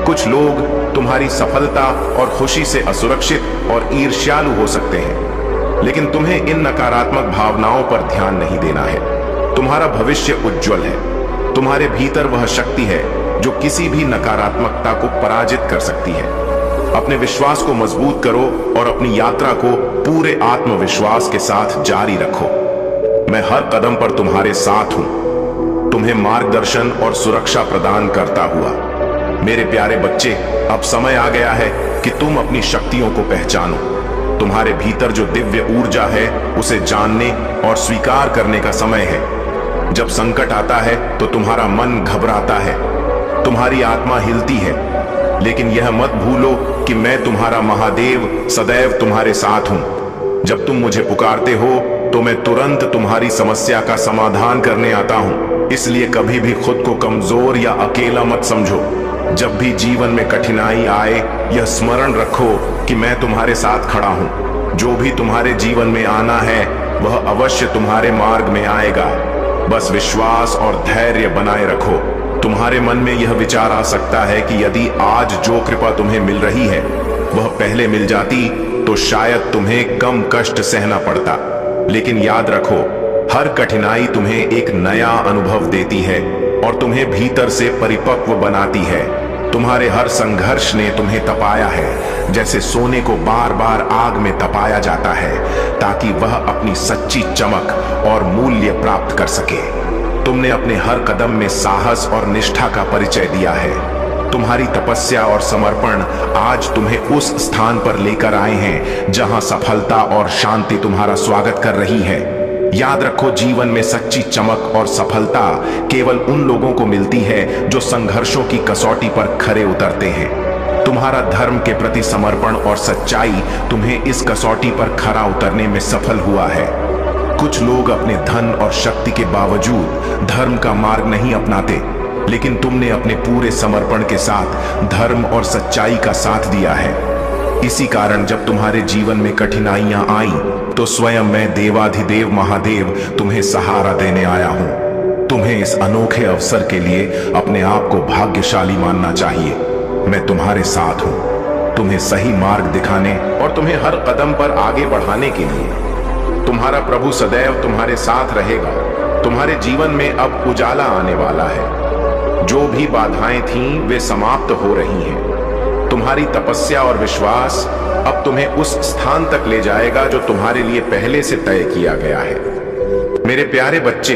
कुछ लोग तुम्हारी सफलता और खुशी से असुरक्षित और ईर्ष्यालु हो सकते हैं, लेकिन तुम्हें इन नकारात्मक भावनाओं पर ध्यान नहीं देना है। तुम्हारा भविष्य उज्जवल है। तुम्हारे भीतर वह शक्ति है जो किसी भी नकारात्मकता को पराजित कर सकती है। अपने विश्वास को मजबूत करो और अपनी यात्रा को पूरे आत्मविश्वास के साथ जारी रखो। मैं हर कदम पर तुम्हारे साथ हूं, तुम्हें मार्गदर्शन और सुरक्षा प्रदान करता हुआ। मेरे प्यारे बच्चे, अब समय आ गया है कि तुम अपनी शक्तियों को पहचानो। तुम्हारे भीतर जो दिव्य ऊर्जा है, उसे जानने और स्वीकार करने का समय है। जब संकट आता है तो तुम्हारा मन घबराता है, तुम्हारी आत्मा हिलती है, लेकिन यह मत भूलो कि मैं तुम्हारा महादेव सदैव तुम्हारे साथ हूं। जब तुम मुझे पुकारते हो तो मैं तुरंत तुम्हारी समस्या का समाधान करने आता हूं। इसलिए कभी भी खुद को कमजोर या अकेला मत समझो। जब भी जीवन में कठिनाई आए, यह स्मरण रखो कि मैं तुम्हारे साथ खड़ा हूं। जो भी तुम्हारे जीवन में आना है, वह अवश्य तुम्हारे मार्ग में आएगा। बस विश्वास और धैर्य बनाए रखो। तुम्हारे मन में यह विचार आ सकता है कि यदि आज जो कृपा तुम्हें मिल रही है, वह पहले मिल जाती तो शायद तुम्हें कम कष्ट सहना पड़ता। लेकिन याद रखो, हर कठिनाई तुम्हें एक नया अनुभव देती है और तुम्हें भीतर से परिपक्व बनाती है। तुम्हारे हर संघर्ष ने तुम्हें तपाया है, जैसे सोने को बार बार आग में तपाया जाता है, ताकि वह अपनी सच्ची चमक और मूल्य प्राप्त कर सके। तुमने अपने हर कदम में साहस और निष्ठा का परिचय दिया है। तुम्हारी तपस्या और समर्पण आज तुम्हें उस स्थान पर लेकर आए हैं जहां सफलता और शांति तुम्हारा स्वागत कर रही है। याद रखो, जीवन में सच्ची चमक और सफलता केवल उन लोगों को मिलती है जो संघर्षों की कसौटी पर खरे उतरते हैं। तुम्हारा धर्म के प्रति समर्पण और सच्चाई तुम्हें इस कसौटी पर खरा उतरने में सफल हुआ है। कुछ लोग अपने धन और शक्ति के बावजूद धर्म का मार्ग नहीं अपनाते, लेकिन तुमने अपने पूरे समर्पण के साथ धर्म और सच्चाई का साथ दिया है। इसी कारण जब तुम्हारे जीवन में कठिनाइयां आई, तो स्वयं मैं देवाधिदेव महादेव तुम्हें सहारा देने आया हूं। तुम्हें इस अनोखे अवसर के लिए अपने आप को भाग्यशाली मानना चाहिए। मैं तुम्हारे साथ हूं, तुम्हें सही मार्ग दिखाने और तुम्हें हर कदम पर आगे बढ़ाने के लिए। तुम्हारा प्रभु सदैव तुम्हारे साथ रहेगा। तुम्हारे जीवन में अब उजाला आने वाला है। जो भी बाधाएं थीं, वे समाप्त हो रही हैं। तुम्हारी तपस्या और विश्वास अब तुम्हें उस स्थान तक ले जाएगा जो तुम्हारे लिए पहले से तय किया गया है। मेरे प्यारे बच्चे,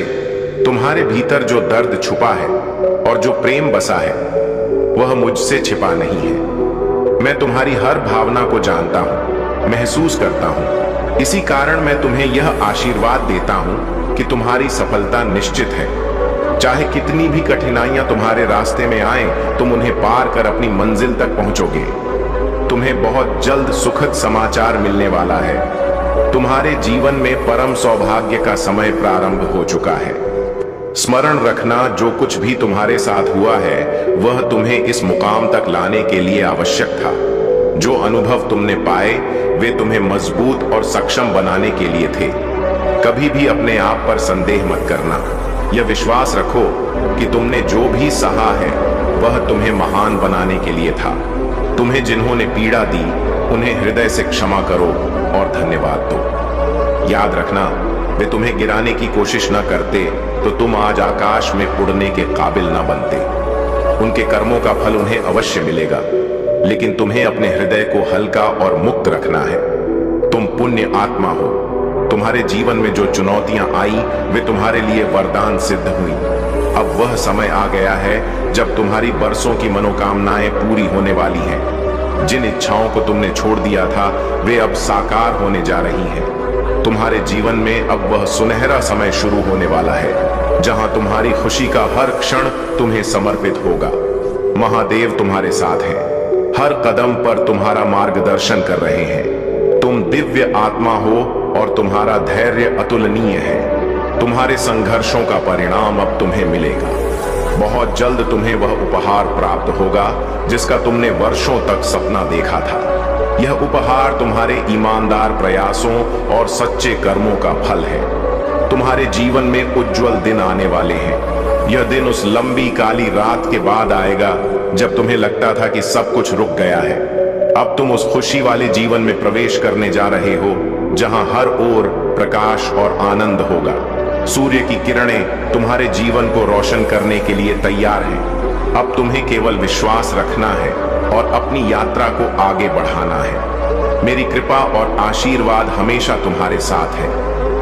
तुम्हारे भीतर जो दर्द छुपा है और जो प्रेम बसा है, वह मुझसे छिपा नहीं है। मैं तुम्हारी हर भावना को जानता हूं, महसूस करता हूं। इसी कारण मैं तुम्हें यह आशीर्वाद देता हूं कि तुम्हारी सफलता निश्चित है। चाहे कितनी भी कठिनाइयां तुम्हारे रास्ते में आए, तुम उन्हें पार कर अपनी मंजिल तक पहुंचोगे। तुम्हें बहुत जल्द सुखद समाचार मिलने वाला है। तुम्हारे जीवन में परम सौभाग्य का समय प्रारंभ हो चुका है। स्मरण रखना, जो कुछ भी तुम्हारे साथ हुआ है, वह तुम्हें इस मुकाम तक लाने के लिए आवश्यक था। जो अनुभव तुमने पाए, वे तुम्हें मजबूत और सक्षम बनाने के लिए थे। कभी भी अपने आप पर संदेह मत करना। यह विश्वास रखो कि तुमने जो भी सहा है, वह तुम्हें महान बनाने के लिए था। तुम्हें जिन्होंने पीड़ा दी, उन्हें हृदय से क्षमा करो और धन्यवाद दो। याद रखना, वे तुम्हें गिराने की कोशिश न करते तो तुम आज आकाश में उड़ने के काबिल न बनते। उनके कर्मों का फल उन्हें अवश्य मिलेगा, लेकिन तुम्हें अपने हृदय को हल्का और मुक्त रखना है। तुम पुण्य आत्मा हो। तुम्हारे जीवन में जो चुनौतियां आई, वे तुम्हारे लिए वरदान सिद्ध हुई। अब वह समय आ गया है जब तुम्हारी बरसों की मनोकामनाएं पूरी होने वाली हैं। जिन इच्छाओं को तुमने छोड़ दिया था, वे अब साकार होने जा रही हैं। तुम्हारे जीवन में अब वह सुनहरा समय शुरू होने वाला है, जहां तुम्हारी खुशी का हर क्षण तुम्हें समर्पित होगा। महादेव तुम्हारे साथ हैं, हर कदम पर तुम्हारा मार्गदर्शन कर रहे हैं। तुम दिव्य आत्मा हो और तुम्हारा धैर्य अतुलनीय है। तुम्हारे संघर्षों का परिणाम अब तुम्हें मिलेगा। बहुत जल्द तुम्हें वह उपहार प्राप्त होगा जिसका तुमने वर्षों तक सपना देखा था। यह उपहार तुम्हारे ईमानदार प्रयासों और सच्चे कर्मों का फल है। तुम्हारे जीवन में उज्जवल दिन आने वाले हैं। यह दिन उस लंबी काली रात के बाद आएगा जब तुम्हें लगता था कि सब कुछ रुक गया है। अब तुम उस खुशी वाले जीवन में प्रवेश करने जा रहे हो जहां हर ओर प्रकाश और आनंद होगा। सूर्य की किरणें तुम्हारे जीवन को रोशन करने के लिए तैयार हैं। अब तुम्हें केवल विश्वास रखना है और अपनी यात्रा को आगे बढ़ाना है। मेरी कृपा और आशीर्वाद हमेशा तुम्हारे साथ है।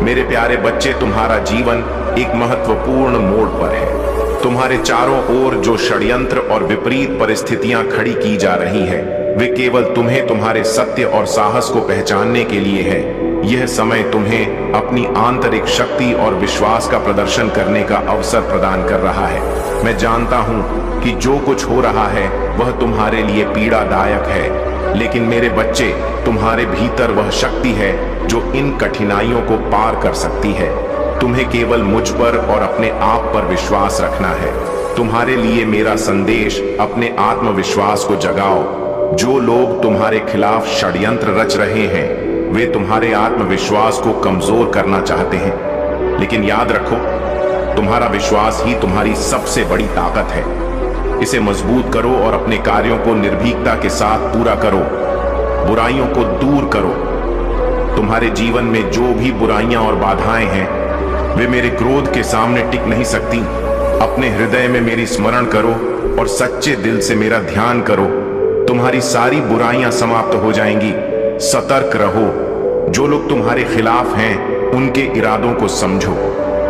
मेरे प्यारे बच्चे, तुम्हारा जीवन एक महत्वपूर्ण मोड़ पर है। तुम्हारे चारों ओर जो षड्यंत्र और विपरीत परिस्थितियां खड़ी की जा रही हैं, वे केवल तुम्हें तुम्हारे सत्य और साहस को पहचानने के लिए है। यह समय तुम्हें अपनी आंतरिक शक्ति और विश्वास का प्रदर्शन करने का अवसर प्रदान कर रहा है। मैं जानता हूं कि जो कुछ हो रहा है वह तुम्हारे लिए पीड़ादायक है, लेकिन मेरे बच्चे, तुम्हारे भीतर वह शक्ति है जो इन कठिनाइयों को पार कर सकती है। तुम्हें केवल मुझ पर और अपने आप पर विश्वास रखना है। तुम्हारे लिए मेरा संदेश, अपने आत्मविश्वास को जगाओ। जो लोग तुम्हारे खिलाफ षड्यंत्र रच रहे हैं, वे तुम्हारे आत्मविश्वास को कमजोर करना चाहते हैं, लेकिन याद रखो, तुम्हारा विश्वास ही तुम्हारी सबसे बड़ी ताकत है। इसे मजबूत करो और अपने कार्यों को निर्भीकता के साथ पूरा करो। बुराइयों को दूर करो। तुम्हारे जीवन में जो भी बुराइयां और बाधाएं हैं, वे मेरे क्रोध के सामने टिक नहीं सकती। अपने हृदय में मेरी स्मरण करो और सच्चे दिल से मेरा ध्यान करो। तुम्हारी सारी बुराइयां समाप्त हो जाएंगी। सतर्क रहो। जो लोग तुम्हारे खिलाफ हैं, उनके इरादों को समझो,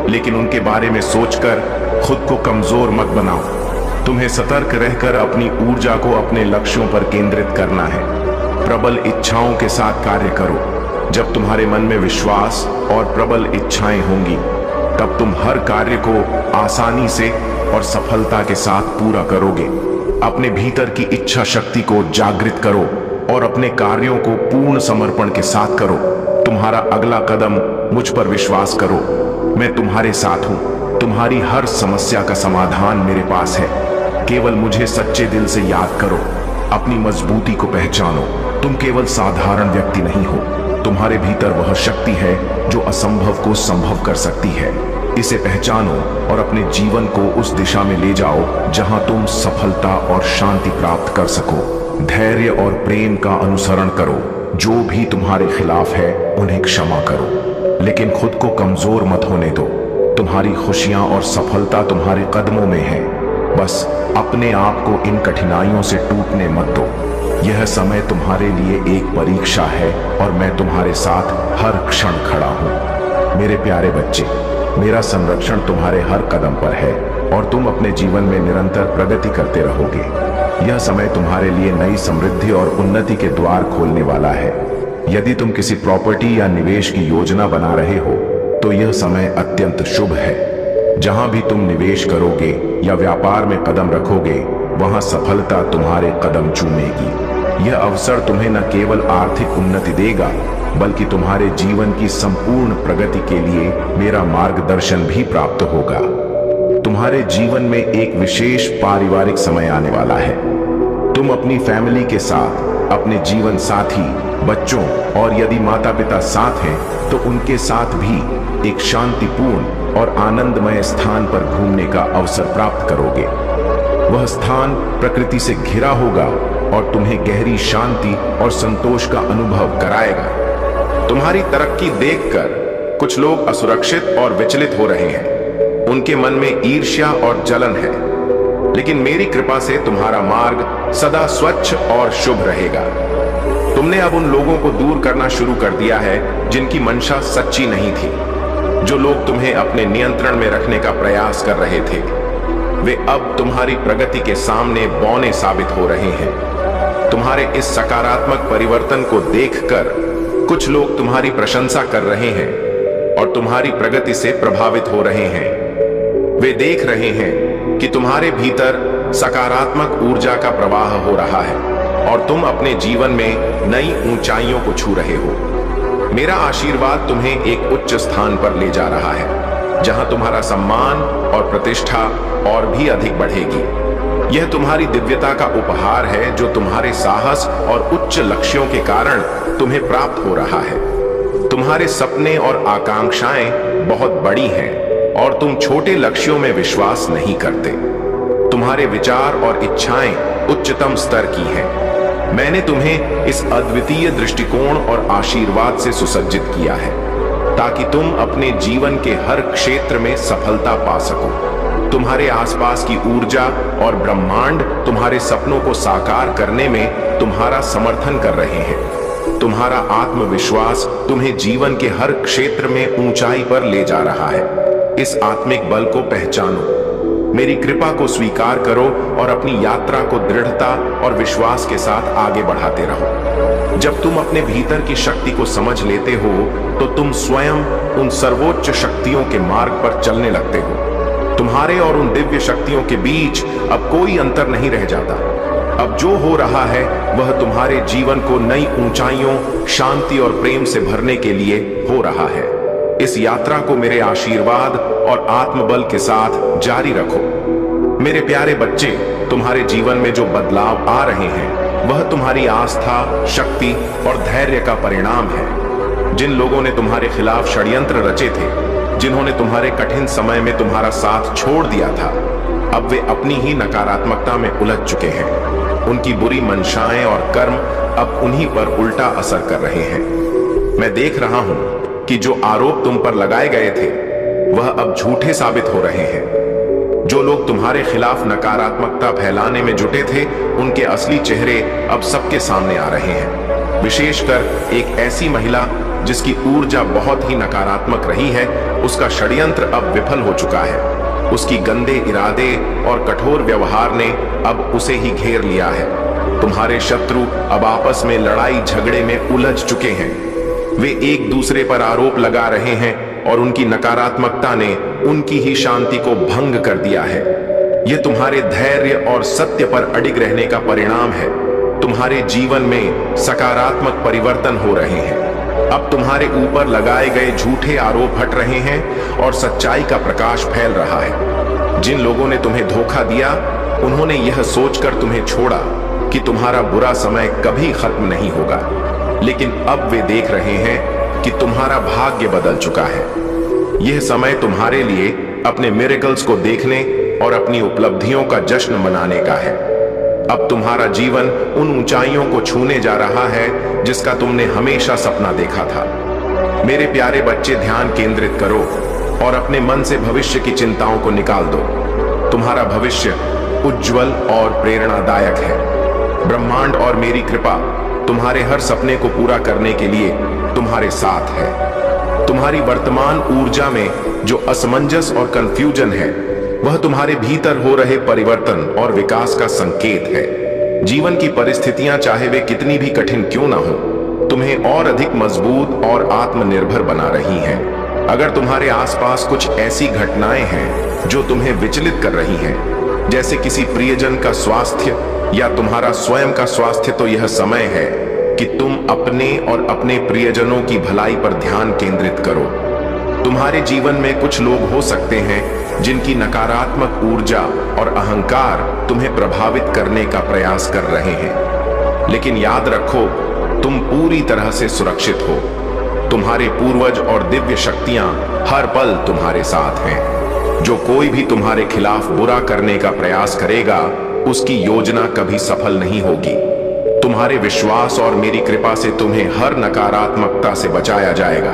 लेकिन उनके बारे में सोचकर खुद को कमजोर मत बनाओ। तुम्हें सतर्क रहकर अपनी ऊर्जा को अपने लक्ष्यों पर केंद्रित करना है। प्रबल इच्छाओं के साथ कार्य करो। जब तुम्हारे मन में विश्वास और प्रबल इच्छाएं होंगी, तब तुम हर कार्य को आसानी से और सफलता के साथ पूरा करोगे। अपने भीतर की इच्छा शक्ति को जागृत करो और अपने कार्यों को पूर्ण समर्पण के साथ करो। तुम्हारा अगला कदम मुझ पर विश्वास करो। मैं तुम्हारे साथ हूं। तुम्हारी हर समस्या का समाधान मेरे पास है। केवल मुझे सच्चे दिल से याद करो। अपनी मजबूती को पहचानो। तुम केवल साधारण व्यक्ति नहीं हो। तुम्हारे भीतर वह शक्ति है जो असंभव को संभव कर सकती है। इसे पहचानो और अपने जीवन को उस दिशा में ले जाओ जहां तुम सफलता और शांति प्राप्त कर सको। धैर्य और प्रेम का अनुसरण करो। जो भी तुम्हारे खिलाफ है, उन्हें क्षमा करो, लेकिन खुद को कमजोर मत होने दो। तुम्हारी खुशियां और सफलता तुम्हारे कदमों में है। बस अपने आप को इन कठिनाइयों से टूटने मत दो। यह समय तुम्हारे लिए एक परीक्षा है और मैं तुम्हारे साथ हर क्षण खड़ा हूं। मेरे प्यारे बच्चे, मेरा संरक्षण तुम्हारे हर कदम पर है और तुम अपने जीवन में निरंतर प्रगति करते रहोगे। यह समय तुम्हारे लिए नई समृद्धि और उन्नति के द्वार खोलने वाला है। यदि तुम किसी प्रॉपर्टी या निवेश की योजना बना रहे हो, तो यह समय अत्यंत शुभ है। जहां भी तुम निवेश करोगे या व्यापार में कदम रखोगे, वहां सफलता तुम्हारे कदम चूमेगी। यह अवसर तुम्हें न केवल आर्थिक उन्नति देगा, बल्कि तुम्हारे जीवन की संपूर्ण प्रगति के लिए मेरा मार्गदर्शन भी प्राप्त होगा। तुम्हारे जीवन में एक विशेष पारिवारिक समय आने वाला है। तुम अपनी फैमिली के साथ, अपने जीवन साथी, बच्चों और यदि माता पिता साथ हैं, तो उनके साथ भी एक शांतिपूर्ण और आनंदमय स्थान पर घूमने का अवसर प्राप्त करोगे। वह स्थान प्रकृति से घिरा होगा और तुम्हें गहरी शांति और संतोष का अनुभव कराएगा। तुम्हारी तरक्की देखकर कुछ लोग असुरक्षित और विचलित हो रहे हैं। उनके मन में ईर्ष्या और जलन है, लेकिन मेरी कृपा से तुम्हारा मार्ग सदा स्वच्छ और शुभ रहेगा। तुमने अब उन लोगों को दूर करना शुरू कर दिया है जिनकी मंशा सच्ची नहीं थी। जो लोग तुम्हें अपने नियंत्रण में रखने का प्रयास कर रहे थे, वे अब तुम्हारी प्रगति के सामने बौने साबित हो रहे हैं। तुम्हारे इस सकारात्मक परिवर्तन को देखकर कुछ लोग तुम्हारी प्रशंसा कर रहे हैं और तुम्हारी प्रगति से प्रभावित हो रहे हैं। वे देख रहे हैं कि तुम्हारे भीतर सकारात्मक ऊर्जा का प्रवाह हो रहा है और तुम अपने जीवन में नई ऊंचाइयों को छू रहे हो। मेरा आशीर्वाद तुम्हें एक उच्च स्थान पर ले जा रहा है। जहां तुम्हारा सम्मान और प्रतिष्ठा और भी अधिक बढ़ेगी। यह तुम्हारी दिव्यता का उपहार है जो तुम्हारे साहस और उच्च लक्ष्यों के कारण तुम्हें प्राप्त हो रहा है। तुम्हारे सपने और आकांक्षाएं बहुत बड़ी हैं और तुम छोटे लक्ष्यों में विश्वास नहीं करते। तुम्हारे विचार और इच्छाएं उच्चतम स्तर की हैं। मैंने तुम्हें इस अद्वितीय दृष्टिकोण और आशीर्वाद से सुसज्जित किया है ताकि तुम अपने जीवन के हर क्षेत्र में सफलता पा सको। तुम्हारे आसपास की ऊर्जा और ब्रह्मांड तुम्हारे सपनों को साकार करने में तुम्हारा समर्थन कर रहे हैं। तुम्हारा आत्मविश्वास तुम्हें जीवन के हर क्षेत्र में ऊंचाई पर ले जा रहा है। इस आत्मिक बल को पहचानो, मेरी कृपा को स्वीकार करो और अपनी यात्रा को दृढ़ता और विश्वास के साथ आगे बढ़ाते रहो। जब तुम अपने भीतर की शक्ति को समझ लेते हो तो तुम स्वयं उन सर्वोच्च शक्तियों के मार्ग पर चलने लगते हो। तुम्हारे और उन दिव्य शक्तियों के बीच अब कोई अंतर नहीं रह जाता। अब जो हो रहा है वह तुम्हारे जीवन को नई ऊंचाइयों, शांति और प्रेम से भरने के लिए हो रहा है। इस यात्रा को मेरे आशीर्वाद और आत्मबल के साथ जारी रखो। मेरे प्यारे बच्चे, तुम्हारे जीवन में जो बदलाव आ रहे हैं वह तुम्हारी आस्था, शक्ति और धैर्य का परिणाम है। जिन लोगों ने तुम्हारे खिलाफ षड्यंत्र रचे थे, जिन्होंने तुम्हारे कठिन समय में तुम्हारा साथ छोड़ दिया था, अब वे अपनी ही नकारात्मकता में उलझ चुके हैं। उनकी बुरी मंशाएं और कर्म अब उन्हीं पर उल्टा असर कर रहे हैं। मैं देख रहा हूं कि जो आरोप तुम पर लगाए गए थे वह अब झूठे साबित हो रहे हैं। जो लोग तुम्हारे खिलाफ नकारात्मकता फैलाने में जुटे थे, उनके असली चेहरे अब सबके सामने आ रहे हैं। विशेषकर एक ऐसी महिला जिसकी ऊर्जा बहुत ही नकारात्मक रही है, उसका षड्यंत्र अब विफल हो चुका है। उसकी गंदे इरादे और कठोर व्यवहार ने अब उसे ही घेर लिया है। तुम्हारे शत्रु अब आपस में लड़ाई झगड़े में उलझ चुके हैं। वे एक दूसरे पर आरोप लगा रहे हैं और उनकी नकारात्मकता ने उनकी ही शांति को भंग कर दिया है। यह तुम्हारे धैर्य और सत्य पर अडिग रहने का परिणाम है। तुम्हारे जीवन में सकारात्मक परिवर्तन हो रहे हैं। अब तुम्हारे ऊपर लगाए गए झूठे आरोप हट रहे हैं और सच्चाई का प्रकाश फैल रहा है। जिन लोगों ने तुम्हें धोखा दिया, उन्होंने यह सोचकर तुम्हें छोड़ा कि तुम्हारा बुरा समय कभी खत्म नहीं होगा, लेकिन अब वे देख रहे हैं कि तुम्हारा भाग्य बदल चुका है। यह समय तुम्हारे लिए अपने मिरेकल्स को देखने और अपनी उपलब्धियों का जश्न मनाने का है। अब तुम्हारा जीवन उन ऊंचाइयों को छूने जा रहा है जिसका तुमने हमेशा सपना देखा था। मेरे प्यारे बच्चे, ध्यान केंद्रित करो और अपने मन से भविष्य की चिंताओं को निकाल दो। तुम्हारा भविष्य उज्जवल और प्रेरणादायक है। ब्रह्मांड और मेरी कृपा तुम्हारे हर सपने को पूरा करने के लिए तुम्हारे साथ है। तुम्हारी वर्तमान ऊर्जा में जो असमंजस और कंफ्यूजन है, वह तुम्हारे भीतर हो रहे परिवर्तन और विकास का संकेत है। जीवन की परिस्थितियां चाहे वे कितनी भी कठिन क्यों ना हो, तुम्हें और अधिक मजबूत और आत्मनिर्भर बना रही हैं। अगर तुम्हारे आसपास कुछ ऐसी घटनाएं हैं जो तुम्हें विचलित कर रही हैं, जैसे किसी प्रियजन का स्वास्थ्य या तुम्हारा स्वयं का स्वास्थ्य, तो यह समय है कि तुम अपने और अपने प्रियजनों की भलाई पर ध्यान केंद्रित करो। तुम्हारे जीवन में कुछ लोग हो सकते हैं जिनकी नकारात्मक ऊर्जा और अहंकार तुम्हें प्रभावित करने का प्रयास कर रहे हैं, लेकिन याद रखो, तुम पूरी तरह से सुरक्षित हो। तुम्हारे पूर्वज और दिव्य शक्तियां हर पल तुम्हारे साथ हैं। जो कोई भी तुम्हारे खिलाफ बुरा करने का प्रयास करेगा, उसकी योजना कभी सफल नहीं होगी। तुम्हारे विश्वास और मेरी कृपा से तुम्हें हर नकारात्मकता से बचाया जाएगा।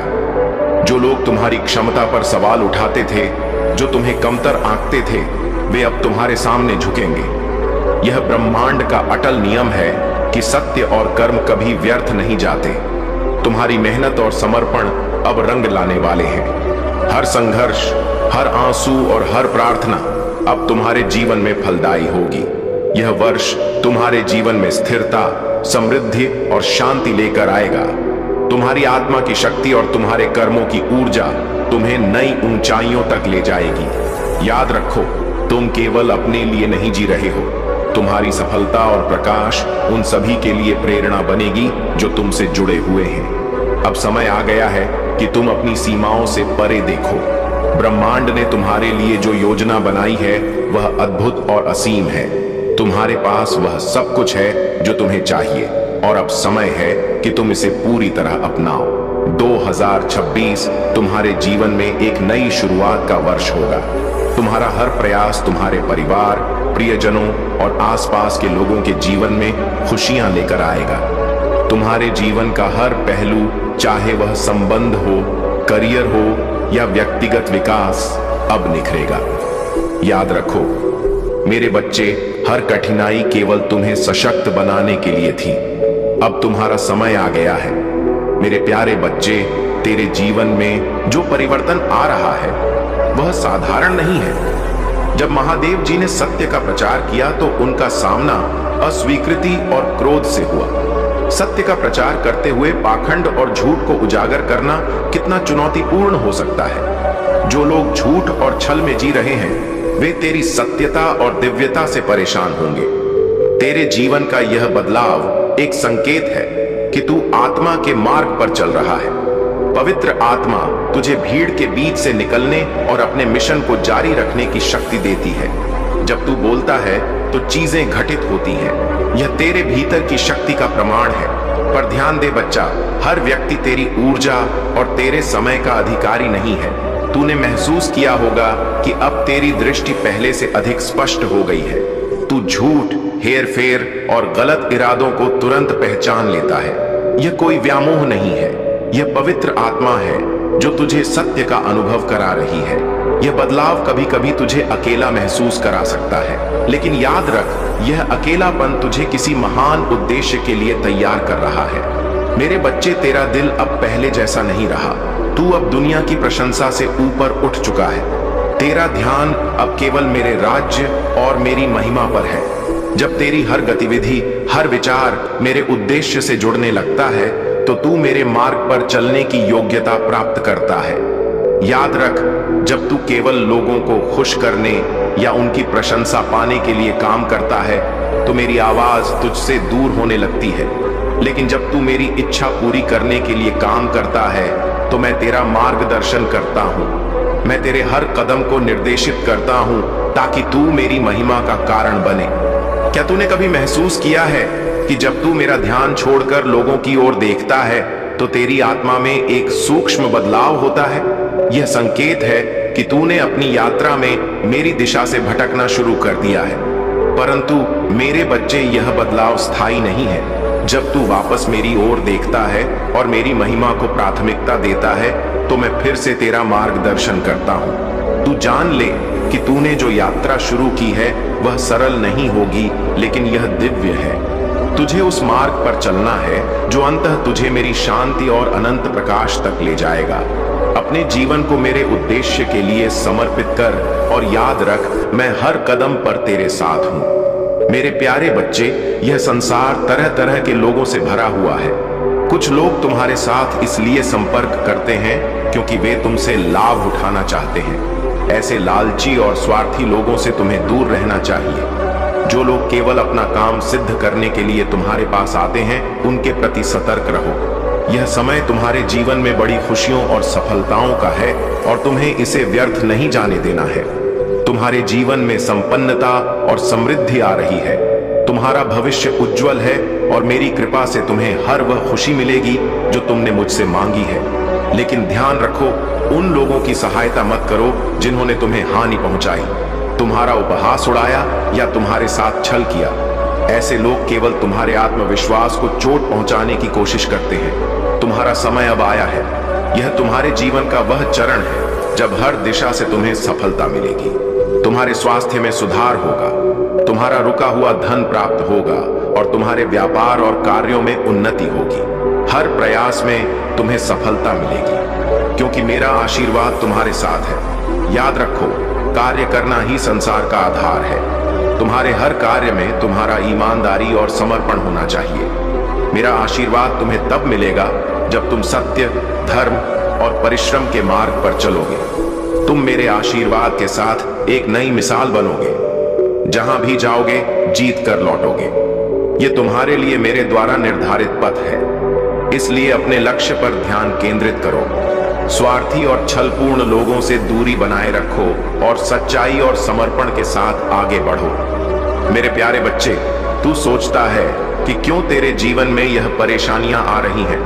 जो लोग तुम्हारी क्षमता पर सवाल उठाते थे, जो तुम्हें कमतर आंकते थे, वे अब तुम्हारे सामने झुकेंगे। यह ब्रह्मांड का अटल नियम है कि सत्य और कर्म कभी व्यर्थ नहीं जाते। तुम्हारी मेहनत और समर्पण अब रंग लाने वाले हैं। हर संघर्ष, हर आंसू और हर प्रार्थना अब तुम्हारे जीवन में फलदायी होगी। यह वर्ष तुम्हारे जीवन में स्थिरता, समृद्धि और शांति लेकर आएगा। तुम्हारी आत्मा की शक्ति और तुम्हारे कर्मों की ऊर्जा तुम्हें नई ऊंचाइयों तक ले जाएगी। याद रखो, तुम केवल अपने लिए नहीं जी रहे हो। तुम्हारी सफलता और प्रकाश उन सभी के लिए प्रेरणा बनेगी जो तुमसे जुड़े हुए हैं। अब समय आ गया है कि तुम अपनी सीमाओं से परे देखो। ब्रह्मांड ने तुम्हारे लिए जो योजना बनाई है वह अद्भुत और असीम है। तुम्हारे पास वह सब कुछ है जो तुम्हें चाहिए और अब समय है कि तुम इसे पूरी तरह अपनाओ। 2026 तुम्हारे जीवन में एक नई शुरुआत का वर्ष होगा। तुम्हारा हर प्रयास तुम्हारे परिवार, प्रियजनों और आसपास के लोगों के जीवन में खुशियां लेकर आएगा। तुम्हारे जीवन का हर पहलू, चाहे वह संबंध हो, करियर हो या व्यक्तिगत विकास, अब निखरेगा। याद रखो मेरे बच्चे, हर कठिनाई केवल तुम्हें सशक्त बनाने के लिए थी। अब तुम्हारा समय आ गया है। मेरे प्यारे बच्चे, तेरे जीवन में जो परिवर्तन आ रहा है वह साधारण नहीं है। जब महादेव जी ने सत्य का प्रचार किया तो उनका सामना अस्वीकृति और क्रोध से हुआ। सत्य का प्रचार करते हुए पाखंड और झूठ को उजागर करना कितना चुनौतीपूर्ण हो सकता है। जो लोग झूठ और छल में जी रहे हैं वे तेरी सत्यता और दिव्यता से परेशान होंगे। तेरे जीवन का यह बदलाव एक संकेत है कि तू आत्मा के मार्ग पर चल रहा है। पवित्र आत्मा तुझे भीड़ के बीच से निकलने और अपने मिशन को जारी रखने की शक्ति देती है। जब तू बोलता है तो चीजें घटित होती हैं। यह तेरे भीतर की शक्ति का प्रमाण है। पर ध्यान दे बच्चा, हर व्यक्ति तेरी ऊर्जा और तेरे समय का अधिकारी नहीं है। तूने महसूस किया होगा कि अब तेरी दृष्टि पहले से अधिक स्पष्ट हो गई है। तू झूठ, हेरफेर और गलत इरादों को तुरंत पहचान लेता है। यह कोई व्यामोह नहीं है, यह पवित्र आत्मा है जो तुझे सत्य का अनुभव करा रही है। यह बदलाव कभी कभी तुझे अकेला महसूस करा सकता है, लेकिन याद रख, यह अकेलापन तुझे किसी महान उद्देश्य के लिए तैयार कर रहा है। मेरे बच्चे, तेरा दिल अब पहले जैसा नहीं रहा। तू अब दुनिया की प्रशंसा से ऊपर उठ चुका है। तेरा ध्यान अब केवल मेरे राज्य और मेरी महिमा पर है। जब तेरी हर गतिविधि, हर विचार मेरे उद्देश्य से जुड़ने लगता है तो तू मेरे मार्ग पर चलने की योग्यता प्राप्त करता है। याद रख, जब तू केवल लोगों को खुश करने या उनकी प्रशंसा पाने के लिए काम करता है तो मेरी आवाज तुझसे दूर होने लगती है। लेकिन जब तू मेरी इच्छा पूरी करने के लिए काम करता है तो मैं तेरा मार्गदर्शन करता हूँ। मैं तेरे हर कदम को निर्देशित करता हूँ ताकि तू मेरी महिमा का कारण बने। क्या तूने कभी महसूस किया है कि जब तू मेरा ध्यान छोड़कर लोगों की ओर देखता है तो तेरी आत्मा में एक सूक्ष्म बदलाव होता है? यह संकेत है कि तूने अपनी यात्रा में मेरी दिशा से भटकना शुरू कर दिया है। परंतु मेरे बच्चे, यह बदलाव स्थायी नहीं है। जब तू वापस मेरी ओर देखता है और मेरी महिमा को प्राथमिकता देता है तो मैं फिर से तेरा मार्गदर्शन करता हूँ। तू जान ले कि तूने जो यात्रा शुरू की है वह सरल नहीं होगी, लेकिन यह दिव्य है। तुझे उस मार्ग पर चलना है जो अंततः तुझे मेरी शांति और अनंत प्रकाश तक ले जाएगा। अपने जीवन को मेरे उद्देश्य के लिए समर्पित कर और याद रख, मैं हर कदम पर तेरे साथ हूँ। मेरे प्यारे बच्चे, यह संसार तरह तरह के लोगों से भरा हुआ है। कुछ लोग तुम्हारे साथ इसलिए संपर्क करते हैं क्योंकि वे तुमसे लाभ उठाना चाहते हैं। ऐसे लालची और स्वार्थी लोगों से तुम्हें दूर रहना चाहिए। जो लोग केवल अपना काम सिद्ध करने के लिए तुम्हारे पास आते हैं, उनके प्रति सतर्क रहो। यह समय तुम्हारे जीवन में बड़ी खुशियों और सफलताओं का है और तुम्हें इसे व्यर्थ नहीं जाने देना है। तुम्हारे जीवन में संपन्नता और समृद्धि आ रही है। तुम्हारा भविष्य उज्जवल है और मेरी कृपा से तुम्हें हर वह खुशी मिलेगी जो तुमने मुझसे मांगी है। लेकिन ध्यान रखो, उन लोगों की सहायता मत करो जिन्होंने तुम्हें हानि पहुंचाई, तुम्हारा उपहास उड़ाया या तुम्हारे साथ छल किया। ऐसे लोग केवल तुम्हारे आत्मविश्वास को चोट पहुंचाने की कोशिश करते हैं। तुम्हारा समय अब आया है। यह तुम्हारे जीवन का वह चरण है जब हर दिशा से तुम्हें सफलता मिलेगी। तुम्हारे स्वास्थ्य में सुधार होगा, तुम्हारा रुका हुआ धन प्राप्त होगा और तुम्हारे व्यापार और कार्यों में उन्नति होगी। हर प्रयास में तुम्हें सफलता मिलेगी क्योंकि मेरा आशीर्वाद तुम्हारे साथ है। याद रखो, कार्य करना ही संसार का आधार है। तुम्हारे हर कार्य में तुम्हारा ईमानदारी और समर्पण होना चाहिए। मेरा आशीर्वाद तुम्हें तब मिलेगा जब तुम सत्य, धर्म और परिश्रम के मार्ग पर चलोगे। तुम मेरे आशीर्वाद के साथ एक नई मिसाल बनोगे। जहां भी जाओगे, जीत कर लौटोगे। यह तुम्हारे लिए मेरे द्वारा निर्धारित पथ है, इसलिए अपने लक्ष्य पर ध्यान केंद्रित करो। स्वार्थी और छलपूर्ण लोगों से दूरी बनाए रखो और सच्चाई और समर्पण के साथ आगे बढ़ो। मेरे प्यारे बच्चे, तू सोचता है कि क्यों तेरे जीवन में यह परेशानियां आ रही हैं?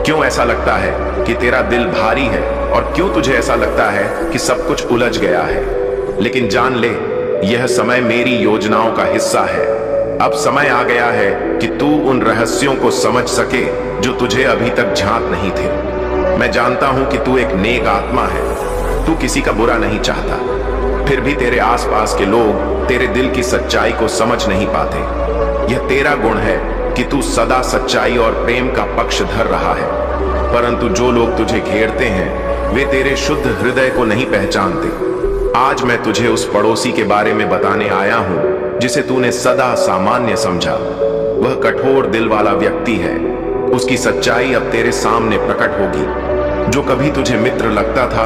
क्यों ऐसा लगता है कि तेरा दिल भारी है और क्यों तुझे ऐसा लगता है कि सब कुछ उलझ गया है? लेकिन जान ले, यह समय मेरी योजनाओं का हिस्सा है। अब समय आ गया है कि तू उन रहस्यों को समझ सके जो तुझे अभी तक झांक नहीं थे। मैं जानता हूं कि तू एक नेक आत्मा है, तू किसी का बुरा नहीं चाहता, फिर भी तेरे आसपास के लोग तेरे दिल की सच्चाई को समझ नहीं पाते। यह तेरा गुण है कि तू सदा सच्चाई और प्रेम का पक्ष धर रहा है, परंतु जो लोग तुझे घेरते हैं वे तेरे शुद्ध हृदय को नहीं पहचानते। आज मैं तुझे उस पड़ोसी के बारे में बताने आया हूं जिसे तूने सदा सामान्य समझा। वह कठोर दिल वाला व्यक्ति है। उसकी सच्चाई अब तेरे सामने प्रकट होगी। जो कभी तुझे मित्र लगता था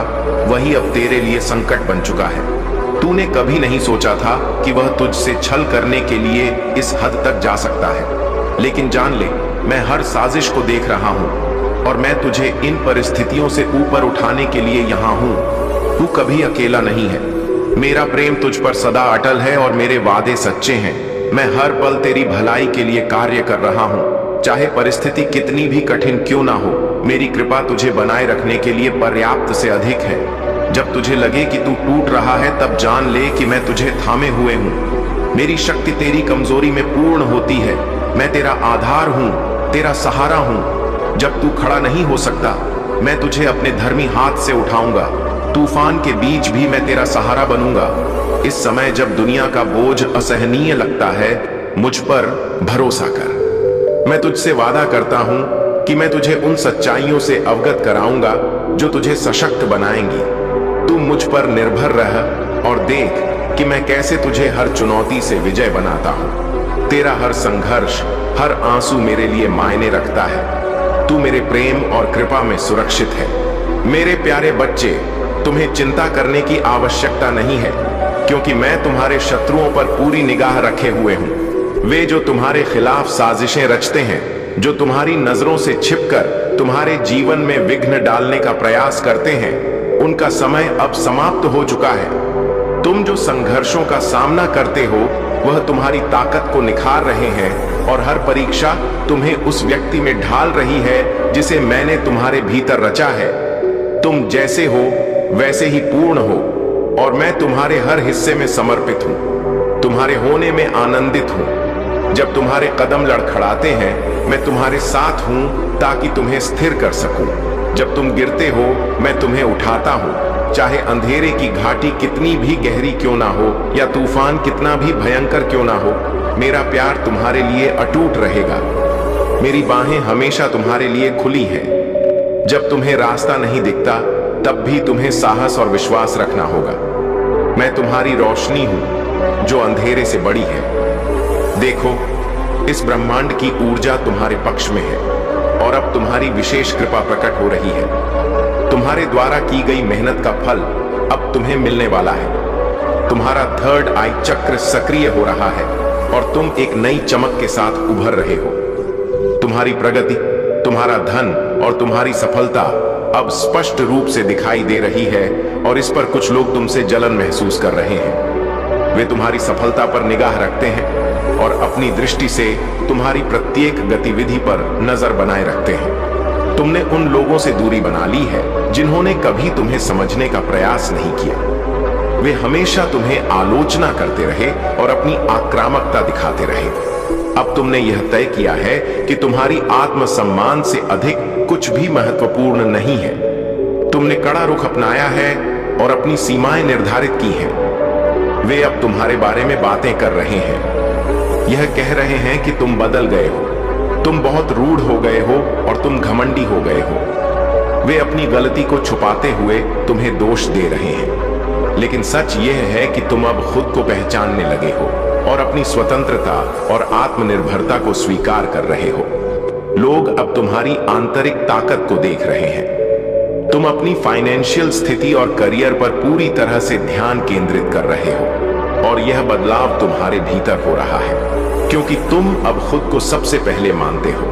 वही अब तेरे लिए संकट बन चुका है। तूने कभी नहीं सोचा था कि वह तुझसे छल करने के लिए इस हद तक जा सकता है, लेकिन जान ले, मैं हर साजिश को देख रहा हूं और मैं तुझे इन परिस्थितियों से ऊपर उठाने के लिए यहां हूं। तू कभी अकेला नहीं है। मेरा प्रेम तुझ पर सदा अटल है और मेरे वादे सच्चे हैं। मैं हर पल तेरी भलाई के लिए कार्य कर रहा हूं, चाहे परिस्थिति कितनी भी कठिन क्यों ना हो। मेरी कृपा तुझे बनाए रखने के लिए पर्याप्त से अधिक है। जब तुझे लगे कि तू टूट रहा है, तब जान ले कि मैं तुझे थामे हुए हूं। मेरी शक्ति तेरी कमजोरी में पूर्ण होती है। मैं तेरा आधार हूं, तेरा सहारा हूं। जब तू खड़ा नहीं हो सकता, मैं तुझे अपने धर्मी हाथ से उठाऊंगा। तूफान के बीच भी मैं तेरा सहारा बनूंगा। इस समय जब दुनिया का बोझ असहनीय लगता है, मुझ पर भरोसा कर। मैं तुझसे वादा करता हूं कि मैं तुझे उन सच्चाइयों से अवगत कराऊंगा जो तुझे सशक्त बनाएंगी। तू मुझ पर निर्भर रह और देख कि मैं कैसे तुझे हर चुनौती से विजय बनाता हूं। तेरा हर संघर्ष, हर आंसू मेरे लिए मायने रखता है। तू मेरे प्रेम और कृपा में सुरक्षित है। मेरे प्यारे बच्चे, तुम्हें चिंता करने की आवश्यकता नहीं है, क्योंकि मैं तुम्हारे शत्रुओं पर पूरी निगाह रखे हुए हूं। वे जो तुम्हारे खिलाफ साजिशें रचते हैं, जो तुम्हारी नजरों से छिपकर तुम्हारे जीवन में विघ्न डालने का प्रयास करते हैं, उनका समय अब समाप्त हो चुका है। तुम जो संघर्षों का सामना करते हो, वह तुम्हारी ताकत को निखार रहे हैं और हर परीक्षा तुम्हें उस व्यक्ति में ढाल रही है जिसे मैंने तुम्हारे भीतर रचा है। तुम जैसे हो वैसे ही पूर्ण हो और मैं तुम्हारे हर हिस्से में समर्पित हूं। तुम्हारे होने में आनंदित हूं। जब तुम्हारे कदम लड़खड़ाते हैं, मैं तुम्हारे साथ हूं ताकि तुम्हें स्थिर कर सकूं। जब तुम गिरते हो, मैं तुम्हें उठाता हूं। चाहे अंधेरे की घाटी कितनी भी गहरी क्यों ना हो या तूफान कितना भी भयंकर क्यों ना हो, मेरा प्यार तुम्हारे लिए अटूट रहेगा। मेरी बाहें हमेशा तुम्हारे लिए खुली हैं। जब तुम्हें रास्ता नहीं दिखता, तब भी तुम्हें साहस और विश्वास रखना होगा। मैं तुम्हारी रोशनी हूं जो अंधेरे से बड़ी है। देखो, इस ब्रह्मांड की ऊर्जा तुम्हारे पक्ष में है और अब तुम्हारी विशेष कृपा प्रकट हो रही है। तुम्हारे द्वारा की गई मेहनत का फल अब तुम्हें मिलने वाला है। तुम्हारा थर्ड आई चक्र सक्रिय हो रहा है और तुम एक नई चमक के साथ उभर रहे हो। तुम्हारी प्रगति, तुम्हारा धन और तुम्हारी सफलता अब स्पष्ट रूप से दिखाई दे रही है और इस पर कुछ लोग तुमसे जलन महसूस कर रहे हैं। वे तुम्हारी सफलता पर निगाह रखते हैं और अपनी दृष्टि से तुम्हारी प्रत्येक गतिविधि पर नजर बनाए रखते हैं। तुमने उन लोगों से दूरी बना ली है जिन्होंने कभी तुम्हें समझने का प्रयास नहीं किया। वे हमेशा तुम्हें आलोचना करते रहे और अपनी आक्रामकता दिखाते रहे। अब तुमने यह तय किया है कि तुम्हारी आत्मसम्मान से अधिक कुछ भी महत्वपूर्ण नहीं है। तुमने कड़ा रुख अपनाया है और अपनी सीमाएं निर्धारित की हैं। वे अब तुम्हारे बारे में बातें कर रहे हैं। यह कह रहे हैं कि तुम बदल गए हो, तुम बहुत रूढ़ हो गए हो और तुम घमंडी हो गए हो। वे अपनी गलती को छुपाते हुए तुम्हें दोष दे रहे हैं, लेकिन सच यह है कि तुम अब खुद को पहचानने लगे हो और अपनी स्वतंत्रता और आत्मनिर्भरता को स्वीकार कर रहे हो। लोग अब तुम्हारी आंतरिक ताकत को देख रहे हैं। तुम अपनी फाइनेंशियल स्थिति और करियर पर पूरी तरह से ध्यान केंद्रित कर रहे हो और यह बदलाव तुम्हारे भीतर हो रहा है, क्योंकि तुम अब खुद को सबसे पहले मानते हो।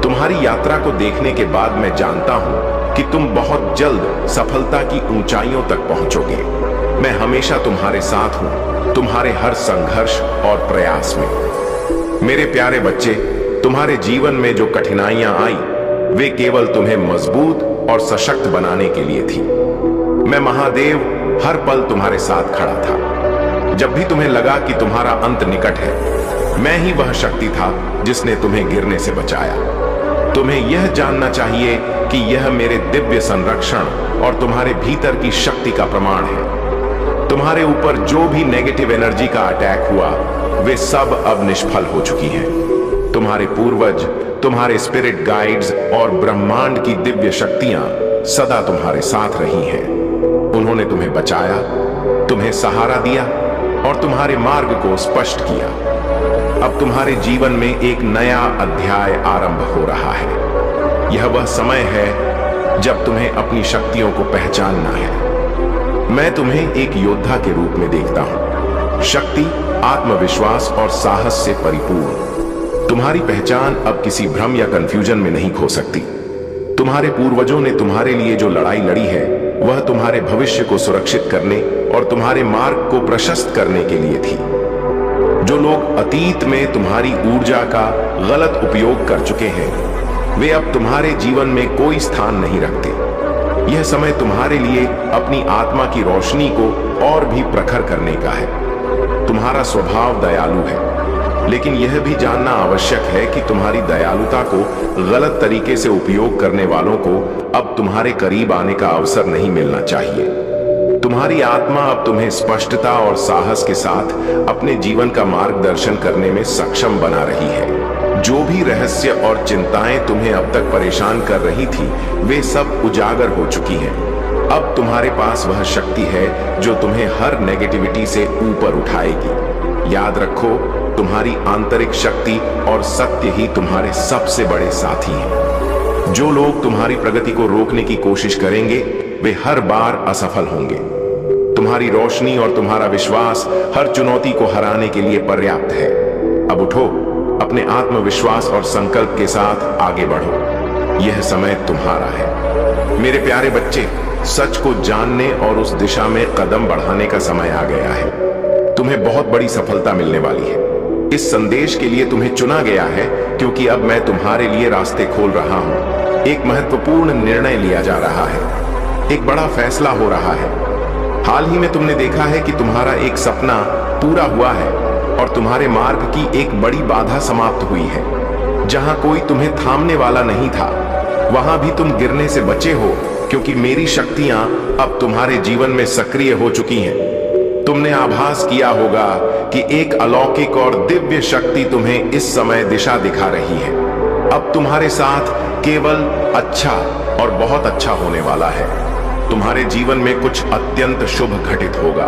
तुम्हारी यात्रा को देखने के बाद मैं जानता हूं कि तुम बहुत जल्द सफलता की ऊंचाइयों तक पहुंचोगे। मैं हमेशा तुम्हारे साथ हूं, तुम्हारे हर संघर्ष और प्रयास में। मेरे प्यारे बच्चे, तुम्हारे जीवन में जो कठिनाइयां आई वे केवल तुम्हें मजबूत और सशक्त बनाने के लिए थी। मैं महादेव हर पल तुम्हारे साथ खड़ा था। जब भी तुम्हें लगा कि तुम्हारा अंत निकट है, मैं ही वह शक्ति था जिसने तुम्हें गिरने से बचाया। तुम्हें यह जानना चाहिए कि यह मेरे दिव्य संरक्षण और तुम्हारे भीतर की शक्ति का प्रमाण है। तुम्हारे ऊपर जो भी नेगेटिव एनर्जी का अटैक हुआ वे सब अब निष्फल हो चुकी हैं। तुम्हारे पूर्वज, तुम्हारे स्पिरिट गाइड्स और ब्रह्मांड की दिव्य शक्तियां सदा तुम्हारे साथ रही हैं। उन्होंने तुम्हें बचाया, तुम्हें सहारा दिया और तुम्हारे मार्ग को स्पष्ट किया। अब तुम्हारे जीवन में एक नया अध्याय आरंभ हो रहा है। यह वह समय है जब तुम्हें अपनी शक्तियों को पहचानना है। मैं तुम्हें एक योद्धा के रूप में देखता हूं, शक्ति, आत्मविश्वास और साहस से परिपूर्ण। तुम्हारी पहचान अब किसी भ्रम या कंफ्यूजन में नहीं खो सकती। तुम्हारे पूर्वजों ने तुम्हारे लिए जो लड़ाई लड़ी है वह तुम्हारे भविष्य को सुरक्षित करने और तुम्हारे मार्ग को प्रशस्त करने के लिए थी। जो लोग अतीत में तुम्हारी ऊर्जा का गलत उपयोग कर चुके हैं वे अब तुम्हारे जीवन में कोई स्थान नहीं रखते। यह समय तुम्हारे लिए अपनी आत्मा की रोशनी को और भी प्रखर करने का है। तुम्हारा स्वभाव दयालु है, लेकिन यह भी जानना आवश्यक है कि तुम्हारी दयालुता को गलत तरीके से उपयोग करने वालों को अब तुम्हारे करीब आने का अवसर नहीं मिलना चाहिए। तुम्हारी आत्मा अब तुम्हें स्पष्टता और साहस के साथ अपने जीवन का मार्गदर्शन करने में सक्षम बना रही है। जो भी रहस्य और चिंताएं तुम्हें अब तक परेशान कर रही थी वे सब उजागर हो चुकी हैं। अब तुम्हारे पास वह शक्ति है जो तुम्हें हर नेगेटिविटी से ऊपर उठाएगी। याद रखो, तुम्हारी आंतरिक शक्ति और सत्य ही तुम्हारे सबसे बड़े साथी हैं। जो लोग तुम्हारी प्रगति को रोकने की कोशिश करेंगे वे हर बार असफल होंगे। तुम्हारी रोशनी और तुम्हारा विश्वास हर चुनौती को हराने के लिए पर्याप्त है। अब उठो, अपने आत्मविश्वास और संकल्प के साथ आगे बढ़ो। यह समय तुम्हारा है। मेरे प्यारे बच्चे, सच को जानने और उस दिशा में कदम बढ़ाने का समय आ गया है। तुम्हें बहुत बड़ी सफलता मिलने वाली है। इस संदेश के लिए तुम्हें चुना गया है क्योंकि अब मैं तुम्हारे लिए रास्ते खोल रहा हूं। एक महत्वपूर्ण निर्णय लिया जा रहा है, एक बड़ा फैसला हो रहा है। हाल ही में तुमने देखा है कि तुम्हारा एक सपना पूरा हुआ है और तुम्हारे मार्ग की एक बड़ी बाधा समाप्त हुई है। जहां कोई तुम्हें थामने वाला नहीं था, वहां भी तुम गिरने से बचे हो क्योंकि मेरी शक्तियां अब तुम्हारे जीवन में सक्रिय हो चुकी हैं। तुमने आभास किया होगा कि एक अलौकिक और दिव्य शक्ति तुम्हें इस समय दिशा दिखा रही है। अब तुम्हारे साथ केवल अच्छा और बहुत अच्छा होने वाला है। तुम्हारे जीवन में कुछ अत्यंत शुभ घटित होगा।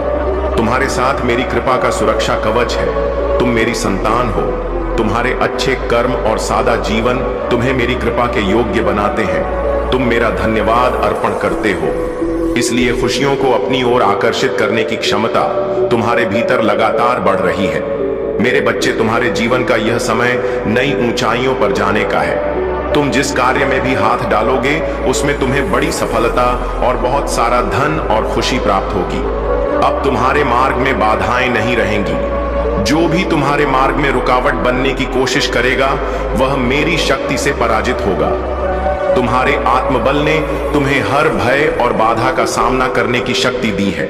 तुम्हारे साथ मेरी कृपा का सुरक्षा कवच है। तुम मेरी संतान हो। तुम्हारे अच्छे कर्म और सादा जीवन तुम्हें मेरी कृपा के योग्य बनाते हैं। तुम मेरा धन्यवाद अर्पण करते हो, इसलिए खुशियों को अपनी ओर आकर्षित करने की क्षमता तुम्हारे भीतर लगातार बढ़ रही है। मेरे बच्चे, तुम्हारे जीवन का यह समय नई ऊंचाइयों पर जाने का है। तुम जिस कार्य में भी हाथ डालोगे उसमें तुम्हें बड़ी सफलता और बहुत सारा धन और खुशी प्राप्त होगी। अब तुम्हारे मार्ग में बाधाएं नहीं रहेंगी। जो भी तुम्हारे मार्ग में रुकावट बनने की कोशिश करेगा वह मेरी शक्ति से पराजित होगा। तुम्हारे आत्मबल ने तुम्हें हर भय और बाधा का सामना करने की शक्ति दी है।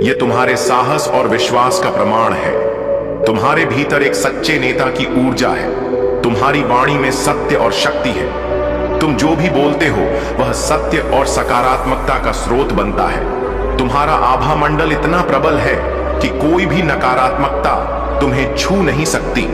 यह तुम्हारे साहस और विश्वास का प्रमाण है। तुम्हारे भीतर एक सच्चे नेता की ऊर्जा है। तुम्हारी वाणी में सत्य और शक्ति है। तुम जो भी बोलते हो वह सत्य और सकारात्मकता का स्रोत बनता है। तुम्हारा आभा मंडल इतना प्रबल है कि कोई भी नकारात्मकता तुम्हें छू नहीं सकती।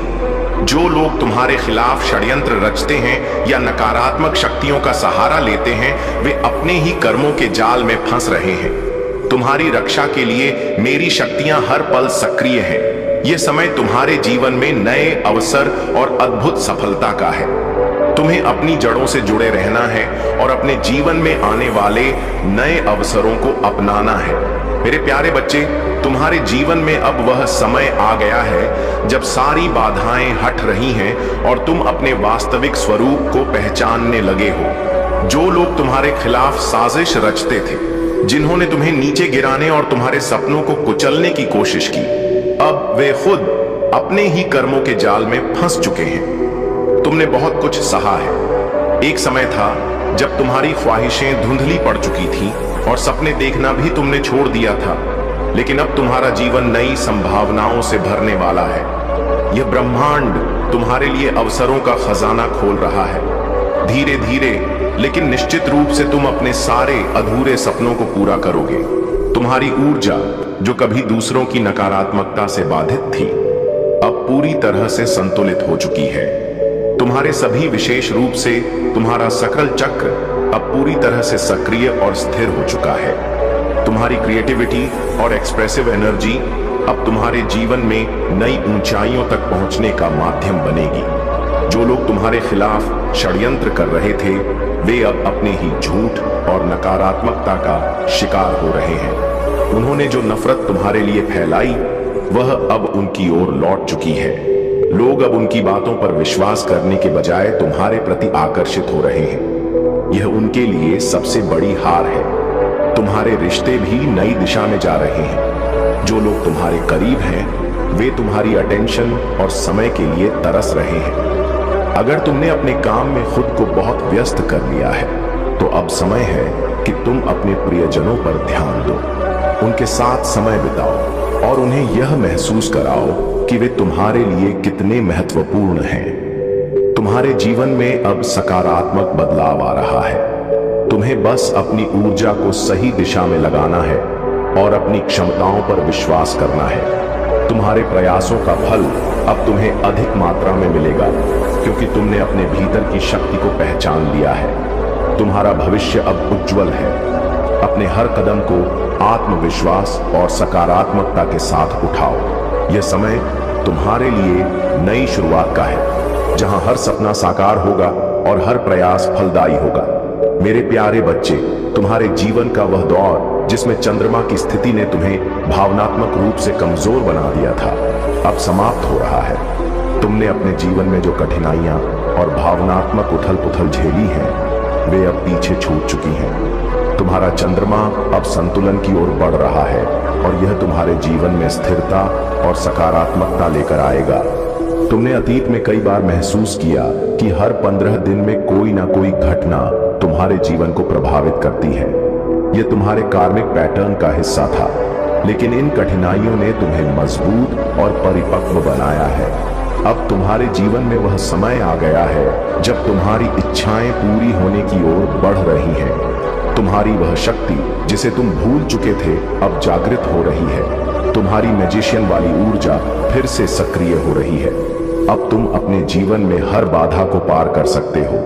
जो लोग तुम्हारे खिलाफ षड्यंत्र रचते हैं या नकारात्मक शक्तियों का सहारा लेते हैं वे अपने ही कर्मों के जाल में फंस रहे हैं। तुम्हारी रक्षा के लिए मेरी शक्तियां हर पल सक्रिय हैं। यह समय तुम्हारे जीवन में नए अवसर और अद्भुत सफलता का है। तुम्हें अपनी जड़ों से जुड़े रहना है और अपने जीवन में आने वाले नए अवसरों को अपनाना है। मेरे प्यारे बच्चे, तुम्हारे जीवन में अब वह समय आ गया है जब सारी बाधाएं हट रही हैं और तुम अपने वास्तविक स्वरूप को पहचानने लगे हो। जो लोग तुम्हारे खिलाफ साजिश रचते थे, जिन्होंने तुम्हें नीचे गिराने और तुम्हारे सपनों को कुचलने की कोशिश की, अब वे खुद अपने ही कर्मों के जाल में फंस चुके हैं। तुमने बहुत कुछ सहा है। एक समय था जब तुम्हारी ख्वाहिशें धुंधली पड़ चुकी थीं और सपने देखना भी तुमने छोड़ दिया था, लेकिन अब तुम्हारा जीवन नई संभावनाओं से भरने वाला है। यह ब्रह्मांड तुम्हारे लिए अवसरों का खजाना खोल रहा है। धीरे धीरे लेकिन निश्चित रूप से तुम अपने सारे अधूरे सपनों को पूरा करोगे। तुम्हारी ऊर्जा जो कभी दूसरों की नकारात्मकता से बाधित थी, अब पूरी तरह से संतुलित हो चुकी है। तुम्हारे सभी विशेष रूप से तुम्हारा सकल चक्र अब पूरी तरह से सक्रिय और स्थिर हो चुका है। तुम्हारी क्रिएटिविटी और एक्सप्रेसिव एनर्जी अब तुम्हारे जीवन में नई ऊंचाइयों तक पहुंचने का माध्यम बनेगी। जो लोग तुम्हारे खिलाफ षड्यंत्र कर रहे थे, वे अब अपने ही झूठ और नकारात्मकता का शिकार हो रहे हैं। उन्होंने जो नफरत तुम्हारे लिए फैलाई, वह अब उनकी ओर लौट चुकी है। लोग अब उनकी बातों पर विश्वास करने के बजाय तुम्हारे प्रति आकर्षित हो रहे हैं। यह उनके लिए सबसे बड़ी हार है। तुम्हारे रिश्ते भी नई दिशा में जा रहे हैं। जो लोग तुम्हारे करीब हैं, वे तुम्हारी अटेंशन और समय के लिए तरस रहे हैं। अगर तुमने अपने काम में खुद को बहुत व्यस्त कर लिया है, तो अब समय है कि तुम अपने प्रियजनों पर ध्यान दो। उनके साथ समय बिताओ और उन्हें यह महसूस कराओ कि वे तुम्हारे लिए कितने महत्वपूर्ण हैं। तुम्हारे जीवन में अब सकारात्मक बदलाव आ रहा है। तुम्हें बस अपनी ऊर्जा को सही दिशा में लगाना है और अपनी क्षमताओं पर विश्वास करना है। तुम्हारे प्रयासों का फल अब तुम्हें अधिक मात्रा में मिलेगा, क्योंकि तुमने अपने भीतर की शक्ति को पहचान लिया है। तुम्हारा भविष्य अब उज्जवल है। अपने हर कदम को आत्मविश्वास और सकारात्मकता के साथ उठाओ। यह समय तुम्हारे लिए नई शुरुआत का है, जहां हर सपना साकार होगा और हर प्रयास फलदायी होगा। मेरे प्यारे बच्चे, तुम्हारे जीवन का वह दौर जिसमें चंद्रमा की स्थिति ने तुम्हें भावनात्मक रूप से कमजोर बना दिया था, अब समाप्त हो रहा है। तुमने अपने जीवन में जो कठिनाइयां और भावनात्मक उथल पुथल झेली हैं, वे अब पीछे छूट चुकी हैं। तुम्हारा चंद्रमा अब संतुलन की ओर बढ़ रहा है और यह तुम्हारे जीवन में स्थिरता और सकारात्मकता लेकर आएगा। तुमने अतीत में कई बार महसूस किया कि हर 15 दिन में कोई ना कोई घटना तुम्हारे जीवन को प्रभावित करती है। यह तुम्हारे कार्मिक पैटर्न का हिस्सा था, लेकिन इन कठिनाइयों ने तुम्हें मजबूत और परिपक्व बनाया है। अब तुम्हारे जीवन में वह समय आ गया है जब तुम्हारी इच्छाएं पूरी होने की ओर बढ़ रही हैं। तुम्हारी वह शक्ति जिसे तुम भूल चुके थे, अब जागृत हो रही है। तुम्हारी मैजिशियन वाली ऊर्जा फिर से सक्रिय हो रही है। अब तुम अपने जीवन में हर बाधा को पार कर सकते हो।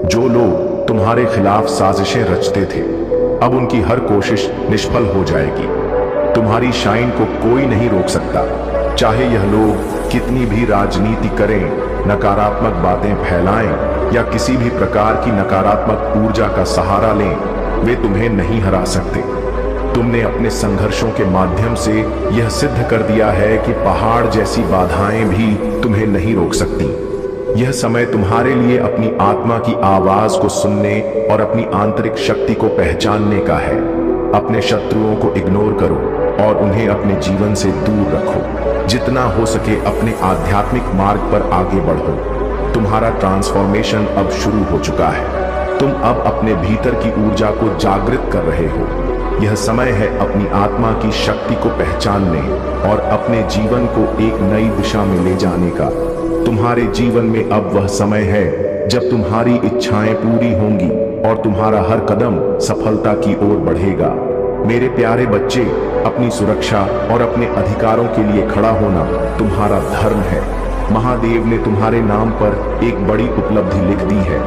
जो लोग तुम्हारे खिलाफ साजिशें रचते थे, अब उनकी हर कोशिश निष्फल हो जाएगी। तुम्हारी शाइन को कोई नहीं रोक सकता। चाहे यह लोग कितनी भी राजनीति करें, नकारात्मक बातें फैलाएं या किसी भी प्रकार की नकारात्मक ऊर्जा का सहारा लें, वे तुम्हें नहीं हरा सकते। तुमने अपने संघर्षों के माध्यम से यह सिद्ध कर दिया है कि पहाड़ जैसी बाधाएं भी तुम्हें नहीं रोक सकती। यह समय तुम्हारे लिए अपनी आत्मा की आवाज को सुनने और अपनी आंतरिक शक्ति को पहचानने का है। अपने शत्रुओं को इग्नोर करो और उन्हें अपने जीवन से दूर रखो। जितना हो सके अपने आध्यात्मिक मार्ग पर आगे बढ़ो। तुम्हारा ट्रांसफॉर्मेशन अब शुरू हो चुका है। तुम अब अपने भीतर की ऊर्जा को जागृत कर रहे हो। यह समय है अपनी आत्मा की शक्ति को पहचानने और अपने जीवन को एक नई दिशा में ले जाने का। तुम्हारे जीवन में अब वह समय है जब तुम्हारी इच्छाएं पूरी होंगी और तुम्हारा हर कदम सफलता की ओर बढ़ेगा। मेरे प्यारे बच्चे, अपनी सुरक्षा और अपने अधिकारों के लिए खड़ा होना तुम्हारा धर्म है। महादेव ने तुम्हारे नाम पर एक बड़ी उपलब्धि लिख दी है।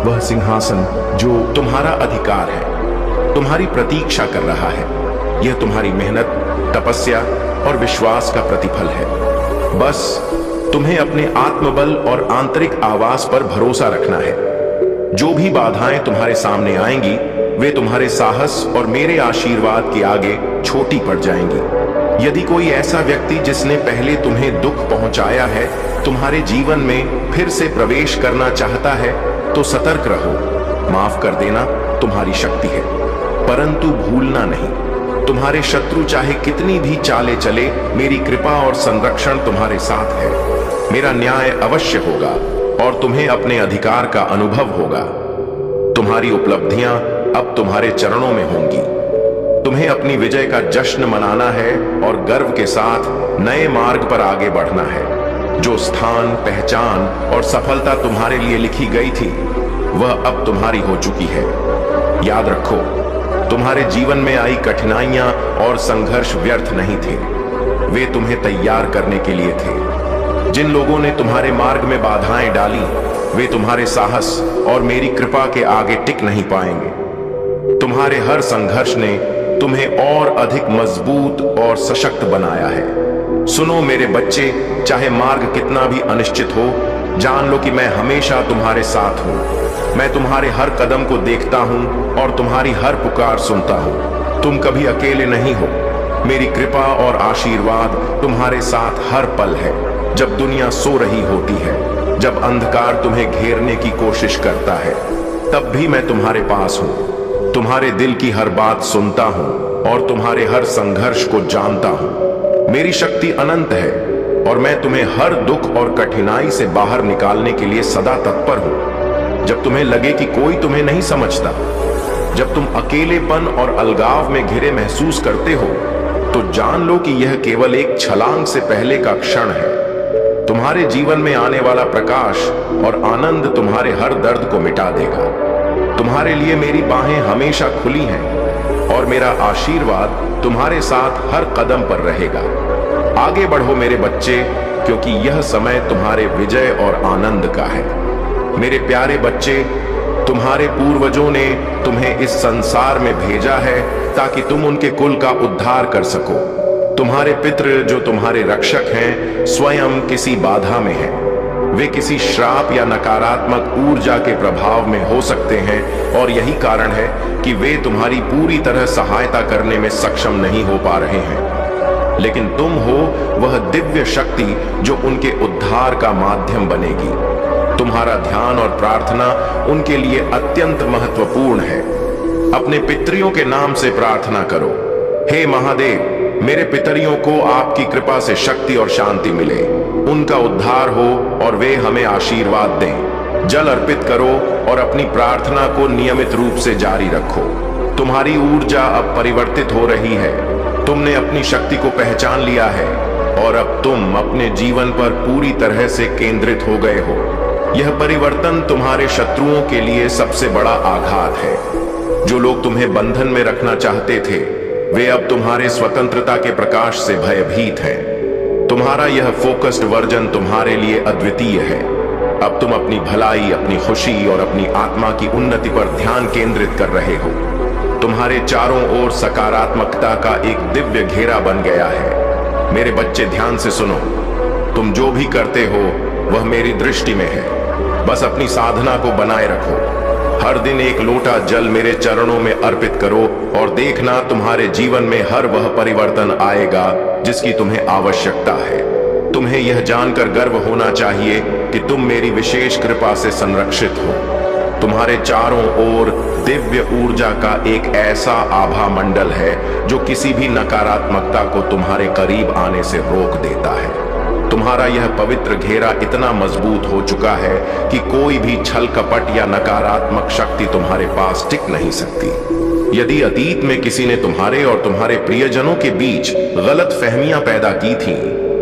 वह सिंहासन जो तुम्हारा अधिकार है, तुम्हारी प्रतीक्षा कर रहा है। यह तुम्हारी मेहनत, तपस्या और विश्वास का प्रतिफल है। बस तुम्हें अपने आत्मबल और आंतरिक आवाज पर भरोसा रखना है। जो भी बाधाएं तुम्हारे सामने आएंगी, वे तुम्हारे साहस और मेरे आशीर्वाद के आगे छोटी पड़ जाएंगी। यदि कोई ऐसा व्यक्ति जिसने पहले तुम्हें दुख पहुंचाया है, तुम्हारे जीवन में फिर से प्रवेश करना चाहता है, तो सतर्क रहो। माफ कर देना तुम्हारी शक्ति है, परंतु भूलना नहीं, तुम्हारे शत्रु चाहे कितनी भी चाले चले, मेरी कृपा और संरक्षण तुम्हारे साथ है। मेरा न्याय अवश्य होगा और तुम्हें अपने अधिकार का अनुभव होगा। तुम्हारी उपलब्धियां अब तुम्हारे चरणों में होंगी। तुम्हें अपनी विजय का जश्न मनाना है और गर्व के साथ नए मार्ग पर आगे बढ़ना है। जो स्थान, पहचान और सफलता तुम्हारे लिए लिखी गई थी, वह अब तुम्हारी हो चुकी है। याद रखो, तुम्हारे जीवन में आई कठिनाइयां और संघर्ष व्यर्थ नहीं थे, वे तुम्हें तैयार करने के लिए थे। जिन लोगों ने तुम्हारे मार्ग में बाधाएं डाली, वे तुम्हारे साहस और मेरी कृपा के आगे टिक नहीं पाएंगे। तुम्हारे हर संघर्ष ने तुम्हें और अधिक मजबूत और सशक्त बनाया है। सुनो मेरे बच्चे, चाहे मार्ग कितना भी अनिश्चित हो, जान लो कि मैं हमेशा तुम्हारे साथ हूं। मैं तुम्हारे हर कदम को देखता हूं और तुम्हारी हर पुकार सुनता हूं। तुम कभी अकेले नहीं हो। मेरी कृपा और आशीर्वाद तुम्हारे साथ हर पल है। जब दुनिया सो रही होती है, जब अंधकार तुम्हें घेरने की कोशिश करता है, तब भी मैं तुम्हारे पास हूं। तुम्हारे दिल की हर बात सुनता हूं और तुम्हारे हर संघर्ष को जानता हूं। मेरी शक्ति अनंत है और मैं तुम्हें हर दुख और कठिनाई से बाहर निकालने के लिए सदा तत्पर हूं। जब तुम्हें लगे कि कोई तुम्हें नहीं समझता, जब तुम अकेलेपन और अलगाव में घिरे महसूस करते हो, तो जान लो कि यह केवल एक छलांग से पहले का क्षण है। तुम्हारे जीवन में आने वाला प्रकाश और आनंद तुम्हारे हर दर्द को मिटा देगा। तुम्हारे लिए मेरी बाहें हमेशा खुली हैं और मेरा आशीर्वाद तुम्हारे साथ हर कदम पर रहेगा। आगे बढ़ो मेरे बच्चे, क्योंकि यह समय तुम्हारे विजय और आनंद का है। मेरे प्यारे बच्चे, तुम्हारे पूर्वजों ने तुम्हें इस संसार में भेजा है ताकि तुम उनके कुल का उद्धार कर सको। तुम्हारे पितृ जो तुम्हारे रक्षक हैं, स्वयं किसी बाधा में हैं। वे किसी श्राप या नकारात्मक ऊर्जा के प्रभाव में हो सकते हैं और यही कारण है कि वे तुम्हारी पूरी तरह सहायता करने में सक्षम नहीं हो पा रहे हैं। लेकिन तुम हो वह दिव्य शक्ति जो उनके उद्धार का माध्यम बनेगी। तुम्हारा ध्यान और प्रार्थना उनके लिए अत्यंत महत्वपूर्ण है। अपने पितरियों के नाम से प्रार्थना करो। हे महादेव, मेरे पितरियों को आपकी कृपा से शक्ति और शांति मिले, उनका उद्धार हो और वे हमें आशीर्वाद दें। जल अर्पित करो और अपनी प्रार्थना को नियमित रूप से जारी रखो। तुम्हारी ऊर्जा अब परिवर्तित हो रही है। तुमने अपनी शक्ति को पहचान लिया है और अब तुम अपने जीवन पर पूरी तरह से केंद्रित हो गए हो। यह परिवर्तन तुम्हारे शत्रुओं के लिए सबसे बड़ा आघात है। जो लोग तुम्हें बंधन में रखना चाहते थे, वे अब तुम्हारे स्वतंत्रता के प्रकाश से भयभीत हैं। तुम्हारा यह फोकस्ड वर्जन तुम्हारे लिए अद्वितीय है। अब तुम अपनी भलाई, अपनी खुशी और अपनी आत्मा की उन्नति पर ध्यान केंद्रित कर रहे हो। तुम्हारे चारों ओर सकारात्मकता का एक दिव्य घेरा बन गया है। मेरे बच्चे, ध्यान से सुनो। तुम जो भी करते हो वह मेरी दृष्टि में है। बस अपनी साधना को बनाए रखो। हर दिन एक लोटा जल मेरे चरणों में अर्पित करो और देखना तुम्हारे जीवन में हर वह परिवर्तन आएगा जिसकी तुम्हें आवश्यकता है। तुम्हें यह जानकर गर्व होना चाहिए कि तुम मेरी विशेष कृपा से संरक्षित हो। तुम्हारे चारों ओर दिव्य ऊर्जा का एक ऐसा आभा मंडल है जो किसी भी नकारात्मकता को तुम्हारे करीब आने से रोक देता है। तुम्हारा यह पवित्र घेरा इतना मजबूत हो चुका है कि कोई भी छल कपट या नकारात्मक शक्ति तुम्हारे पास टिक नहीं सकती। यदि अतीत में किसी ने तुम्हारे और तुम्हारे प्रियजनों के बीच गलत फहमियां पैदा की थी,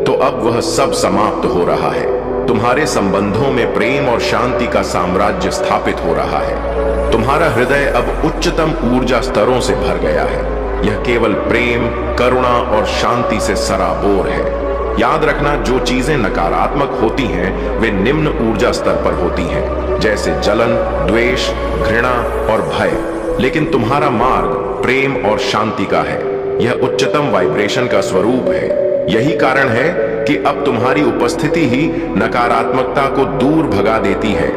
तो अब वह सब समाप्त हो रहा है। तुम्हारे संबंधों में प्रेम और शांति का साम्राज्य स्थापित हो रहा है। तुम्हारा हृदय अब उच्चतम ऊर्जा स्तरों से भर गया है। यह केवल प्रेम, करुणा और शांति से सराबोर है। याद रखना, जो चीजें नकारात्मक होती हैं वे निम्न ऊर्जा स्तर पर होती हैं, जैसे जलन, द्वेष, घृणा और भय। लेकिन तुम्हारा मार्ग प्रेम और शांति का है। यह उच्चतम वाइब्रेशन का स्वरूप है। यही कारण है कि अब तुम्हारी उपस्थिति ही नकारात्मकता को दूर भगा देती है।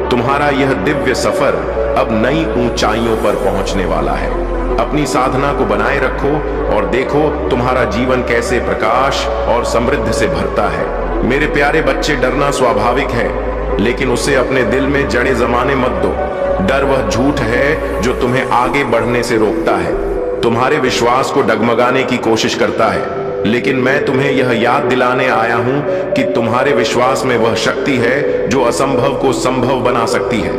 तुम्हारा यह दिव्य सफर अब नई ऊंचाइयों पर पहुंचने वाला है। अपनी साधना को बनाए रखो और देखो तुम्हारा जीवन कैसे प्रकाश और समृद्धि से भरता है। मेरे प्यारे बच्चे, डरना स्वाभाविक है, लेकिन उसे अपने दिल में जड़ें जमाने मत दो। डर वह झूठ है जो तुम्हें आगे बढ़ने से रोकता है, तुम्हारे विश्वास को डगमगाने की कोशिश करता है। लेकिन मैं तुम्हें यह याद दिलाने आया हूं कि तुम्हारे विश्वास में वह शक्ति है जो असंभव को संभव बना सकती है।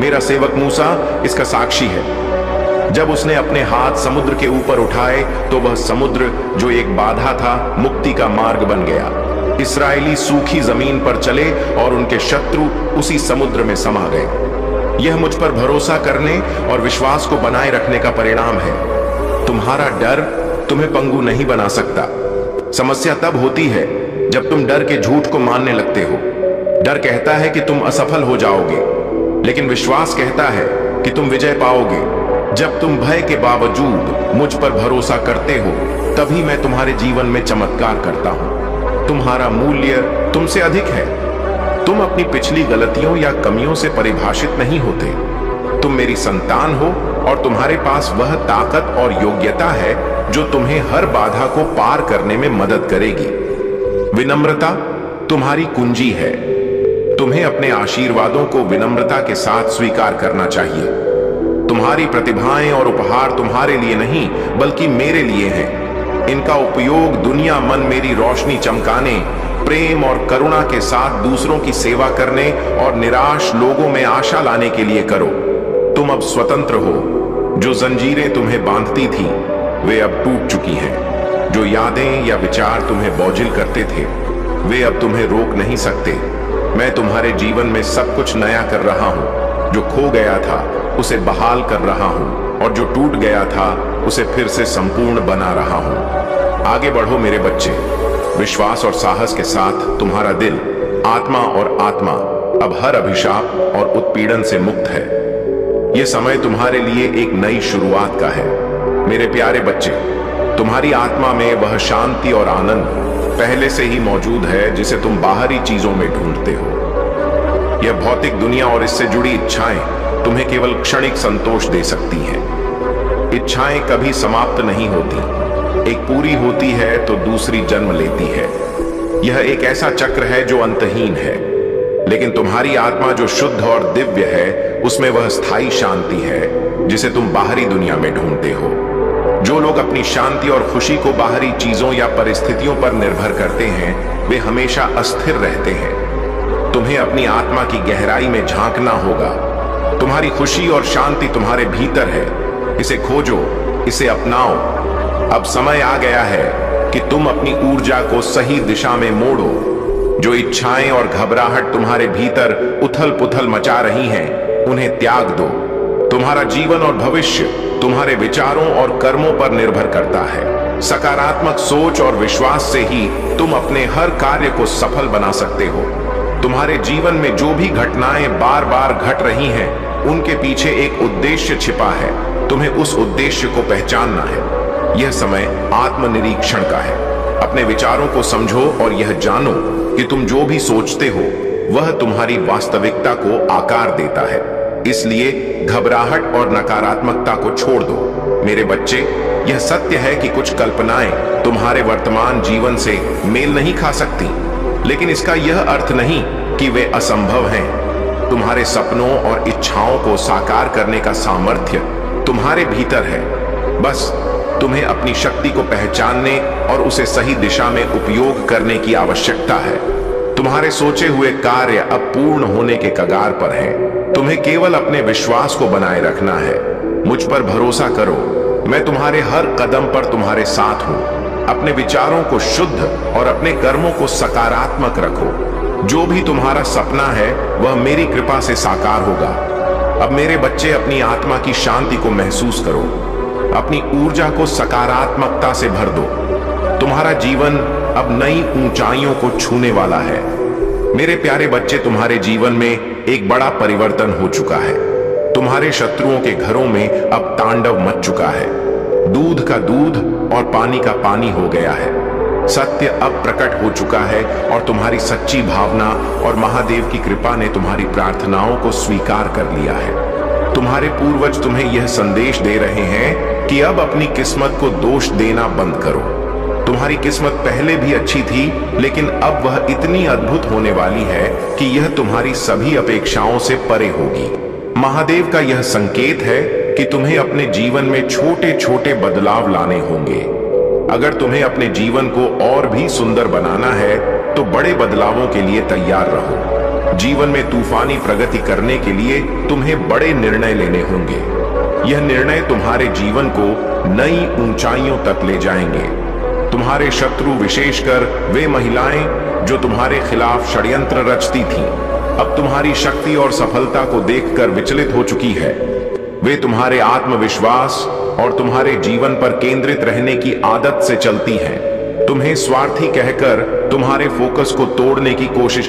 मेरा सेवक मूसा इसका साक्षी है। जब उसने अपने हाथ समुद्र के ऊपर उठाए तो वह समुद्र जो एक बाधा था मुक्ति का मार्ग बन गया। इस्राएली सूखी जमीन पर चले और उनके शत्रु उसी समुद्र में समा गए। यह मुझ पर भरोसा करने और विश्वास को बनाए रखने का परिणाम है। तुम्हारा डर तुम्हें पंगु नहीं बना सकता। समस्या तब होती है जब तुम डर के झूठ को मानने लगते हो। डर कहता है कि तुम असफल हो जाओगे, लेकिन विश्वास कहता है कि तुम विजय पाओगे। जब तुम भय के बावजूद मुझ पर भरोसा करते हो, तभी मैं तुम्हारे जीवन में चमत्कार करता हूं। तुम्हारा मूल्य तुमसे अधिक है। तुम अपनी पिछली गलतियों या कमियों से परिभाषित नहीं होते। तुम मेरी संतान हो और तुम्हारे पास वह ताकत और योग्यता है जो तुम्हें हर बाधा को पार करने में मदद करेगी। विनम्रता तुम्हारी कुंजी है। तुम्हें अपने आशीर्वादों को विनम्रता के साथ स्वीकार करना चाहिए। तुम्हारी प्रतिभाएं और उपहार तुम्हारे लिए नहीं बल्कि मेरे लिए हैं। इनका उपयोग दुनिया मन मेरी रोशनी चमकाने, प्रेम और करुणा के साथ दूसरों की सेवा करने और निराश लोगों में आशा लाने के लिए करो। तुम अब स्वतंत्र हो। जो जंजीरें तुम्हें बांधती थी वे अब टूट चुकी हैं। जो यादें या विचार तुम्हें बोझिल करते थे वे अब तुम्हें रोक नहीं सकते। मैं तुम्हारे जीवन में सब कुछ नया कर रहा हूं। जो खो गया था उसे बहाल कर रहा हूं और जो टूट गया था उसे फिर से संपूर्ण बना रहा हूं। आगे बढ़ो मेरे बच्चे। विश्वास और साहस के साथ तुम्हारा दिल, आत्मा और आत्मा अब हर अभिशाप और उत्पीड़न से मुक्त है। यह समय तुम्हारे लिए एक नई शुरुआत का है। मेरे प्यारे बच्चे, तुम्हारी आत्मा में वह शांति और आनंद पहले से ही मौजूद है जिसे तुम बाहरी चीजों में ढूंढते हो। यह भौतिक दुनिया और इससे जुड़ी इच्छाएं तुम्हें केवल क्षणिक संतोष दे सकती हैं। इच्छाएं कभी समाप्त नहीं होती। एक पूरी होती है तो दूसरी जन्म लेती है। यह एक ऐसा चक्र है जो अंतहीन है। लेकिन तुम्हारी आत्मा जो शुद्ध और दिव्य है, उसमें वह स्थायी शांति है जिसे तुम बाहरी दुनिया में ढूंढते हो। जो लोग अपनी शांति और खुशी को बाहरी चीजों या परिस्थितियों पर निर्भर करते हैं वे हमेशा अस्थिर रहते हैं। तुम्हें अपनी आत्मा की गहराई में झांकना होगा। तुम्हारी खुशी और शांति तुम्हारे भीतर है। इसे खोजो, इसे अपनाओ। अब समय आ गया है कि तुम अपनी ऊर्जा को सही दिशा में मोड़ो। जो इच्छाएं और घबराहट तुम्हारे भीतर उथल पुथल मचा रही हैं, उन्हें त्याग दो। तुम्हारा जीवन और भविष्य तुम्हारे विचारों और कर्मों पर निर्भर करता है। सकारात्मक सोच और विश्वास से ही तुम अपने हर कार्य को सफल बना सकते हो। तुम्हारे जीवन में जो भी घटनाएं बार बार घट रही हैं, उनके पीछे एक उद्देश्य छिपा है। तुम्हें उस उद्देश्य को पहचानना है। यह समय आत्मनिरीक्षण का है। अपने विचारों को समझो और यह जानो कि तुम जो भी सोचते हो वह तुम्हारी वास्तविकता को आकार देता है। इसलिए घबराहट और नकारात्मकता को छोड़ दो। मेरे बच्चे, यह सत्य है कि कुछ कल्पनाएं तुम्हारे वर्तमान जीवन से मेल नहीं खा सकती, लेकिन इसका यह अर्थ नहीं कि वे असंभव हैं। तुम्हारे सपनों और इच्छाओं को साकार करने का सामर्थ्य तुम्हारे भीतर है। बस तुम्हें अपनी शक्ति को पहचानने और उसे सही दिशा में उपयोग करने की आवश्यकता है। तुम्हारे सोचे हुए कार्य अब पूर्ण होने के कगार पर हैं। तुम्हें केवल अपने विश्वास को बनाए रखना है। मुझ पर भरोसा करो। मैं तुम्हारे हर कदम पर तुम्हारे साथ हूं। अपने विचारों को शुद्ध और अपने कर्मों को सकारात्मक रखो। जो भी तुम्हारा सपना है वह मेरी कृपा से साकार होगा। अब मेरे बच्चे, अपनी आत्मा की शांति को महसूस करो। अपनी ऊर्जा को सकारात्मकता से भर दो। तुम्हारा जीवन अब नई ऊंचाइयों को छूने वाला है। मेरे प्यारे बच्चे, तुम्हारे जीवन में एक बड़ा परिवर्तन हो चुका है। तुम्हारे शत्रुओं के घरों में अब तांडव मच चुका है। दूध का दूध और पानी का पानी हो गया है। सत्य अब प्रकट हो चुका है और तुम्हारी सच्ची भावना और महादेव की कृपा ने तुम्हारी प्रार्थनाओं को स्वीकार कर लिया है। तुम्हारे पूर्वज तुम्हें यह संदेश दे रहे हैं कि अब अपनी किस्मत को दोष देना बंद करो। तुम्हारी किस्मत पहले भी अच्छी थी, लेकिन अब वह इतनी अद्भुत होने वाली है कि यह तुम्हारी सभी अपेक्षाओं से परे होगी। महादेव का यह संकेत है कि तुम्हें अपने जीवन में छोटे छोटे बदलाव लाने होंगे। अगर तुम्हें अपने जीवन को और भी सुंदर बनाना है तो बड़े बदलावों के लिए तैयार रहो। जीवन में तूफानी प्रगति करने के लिए तुम्हें बड़े निर्णय लेने होंगे। यह निर्णय तुम्हारे जीवन को नई ऊंचाइयों तक ले जाएंगे। तुम्हारे शत्रु, विशेषकर वे महिलाएं जो तुम्हारे खिलाफ षड्यंत्र रचती थीं, अब तुम्हारी शक्ति और सफलता को देखकर विचलित हो चुकी है। वे तुम्हारे आत्मविश्वास और तुम्हारे जीवन पर केंद्रित रहने की आदत से चलती हैं। तुम्हें स्वार्थी कहकर तुम्हारे फोकस को तोड़ने की कोशिश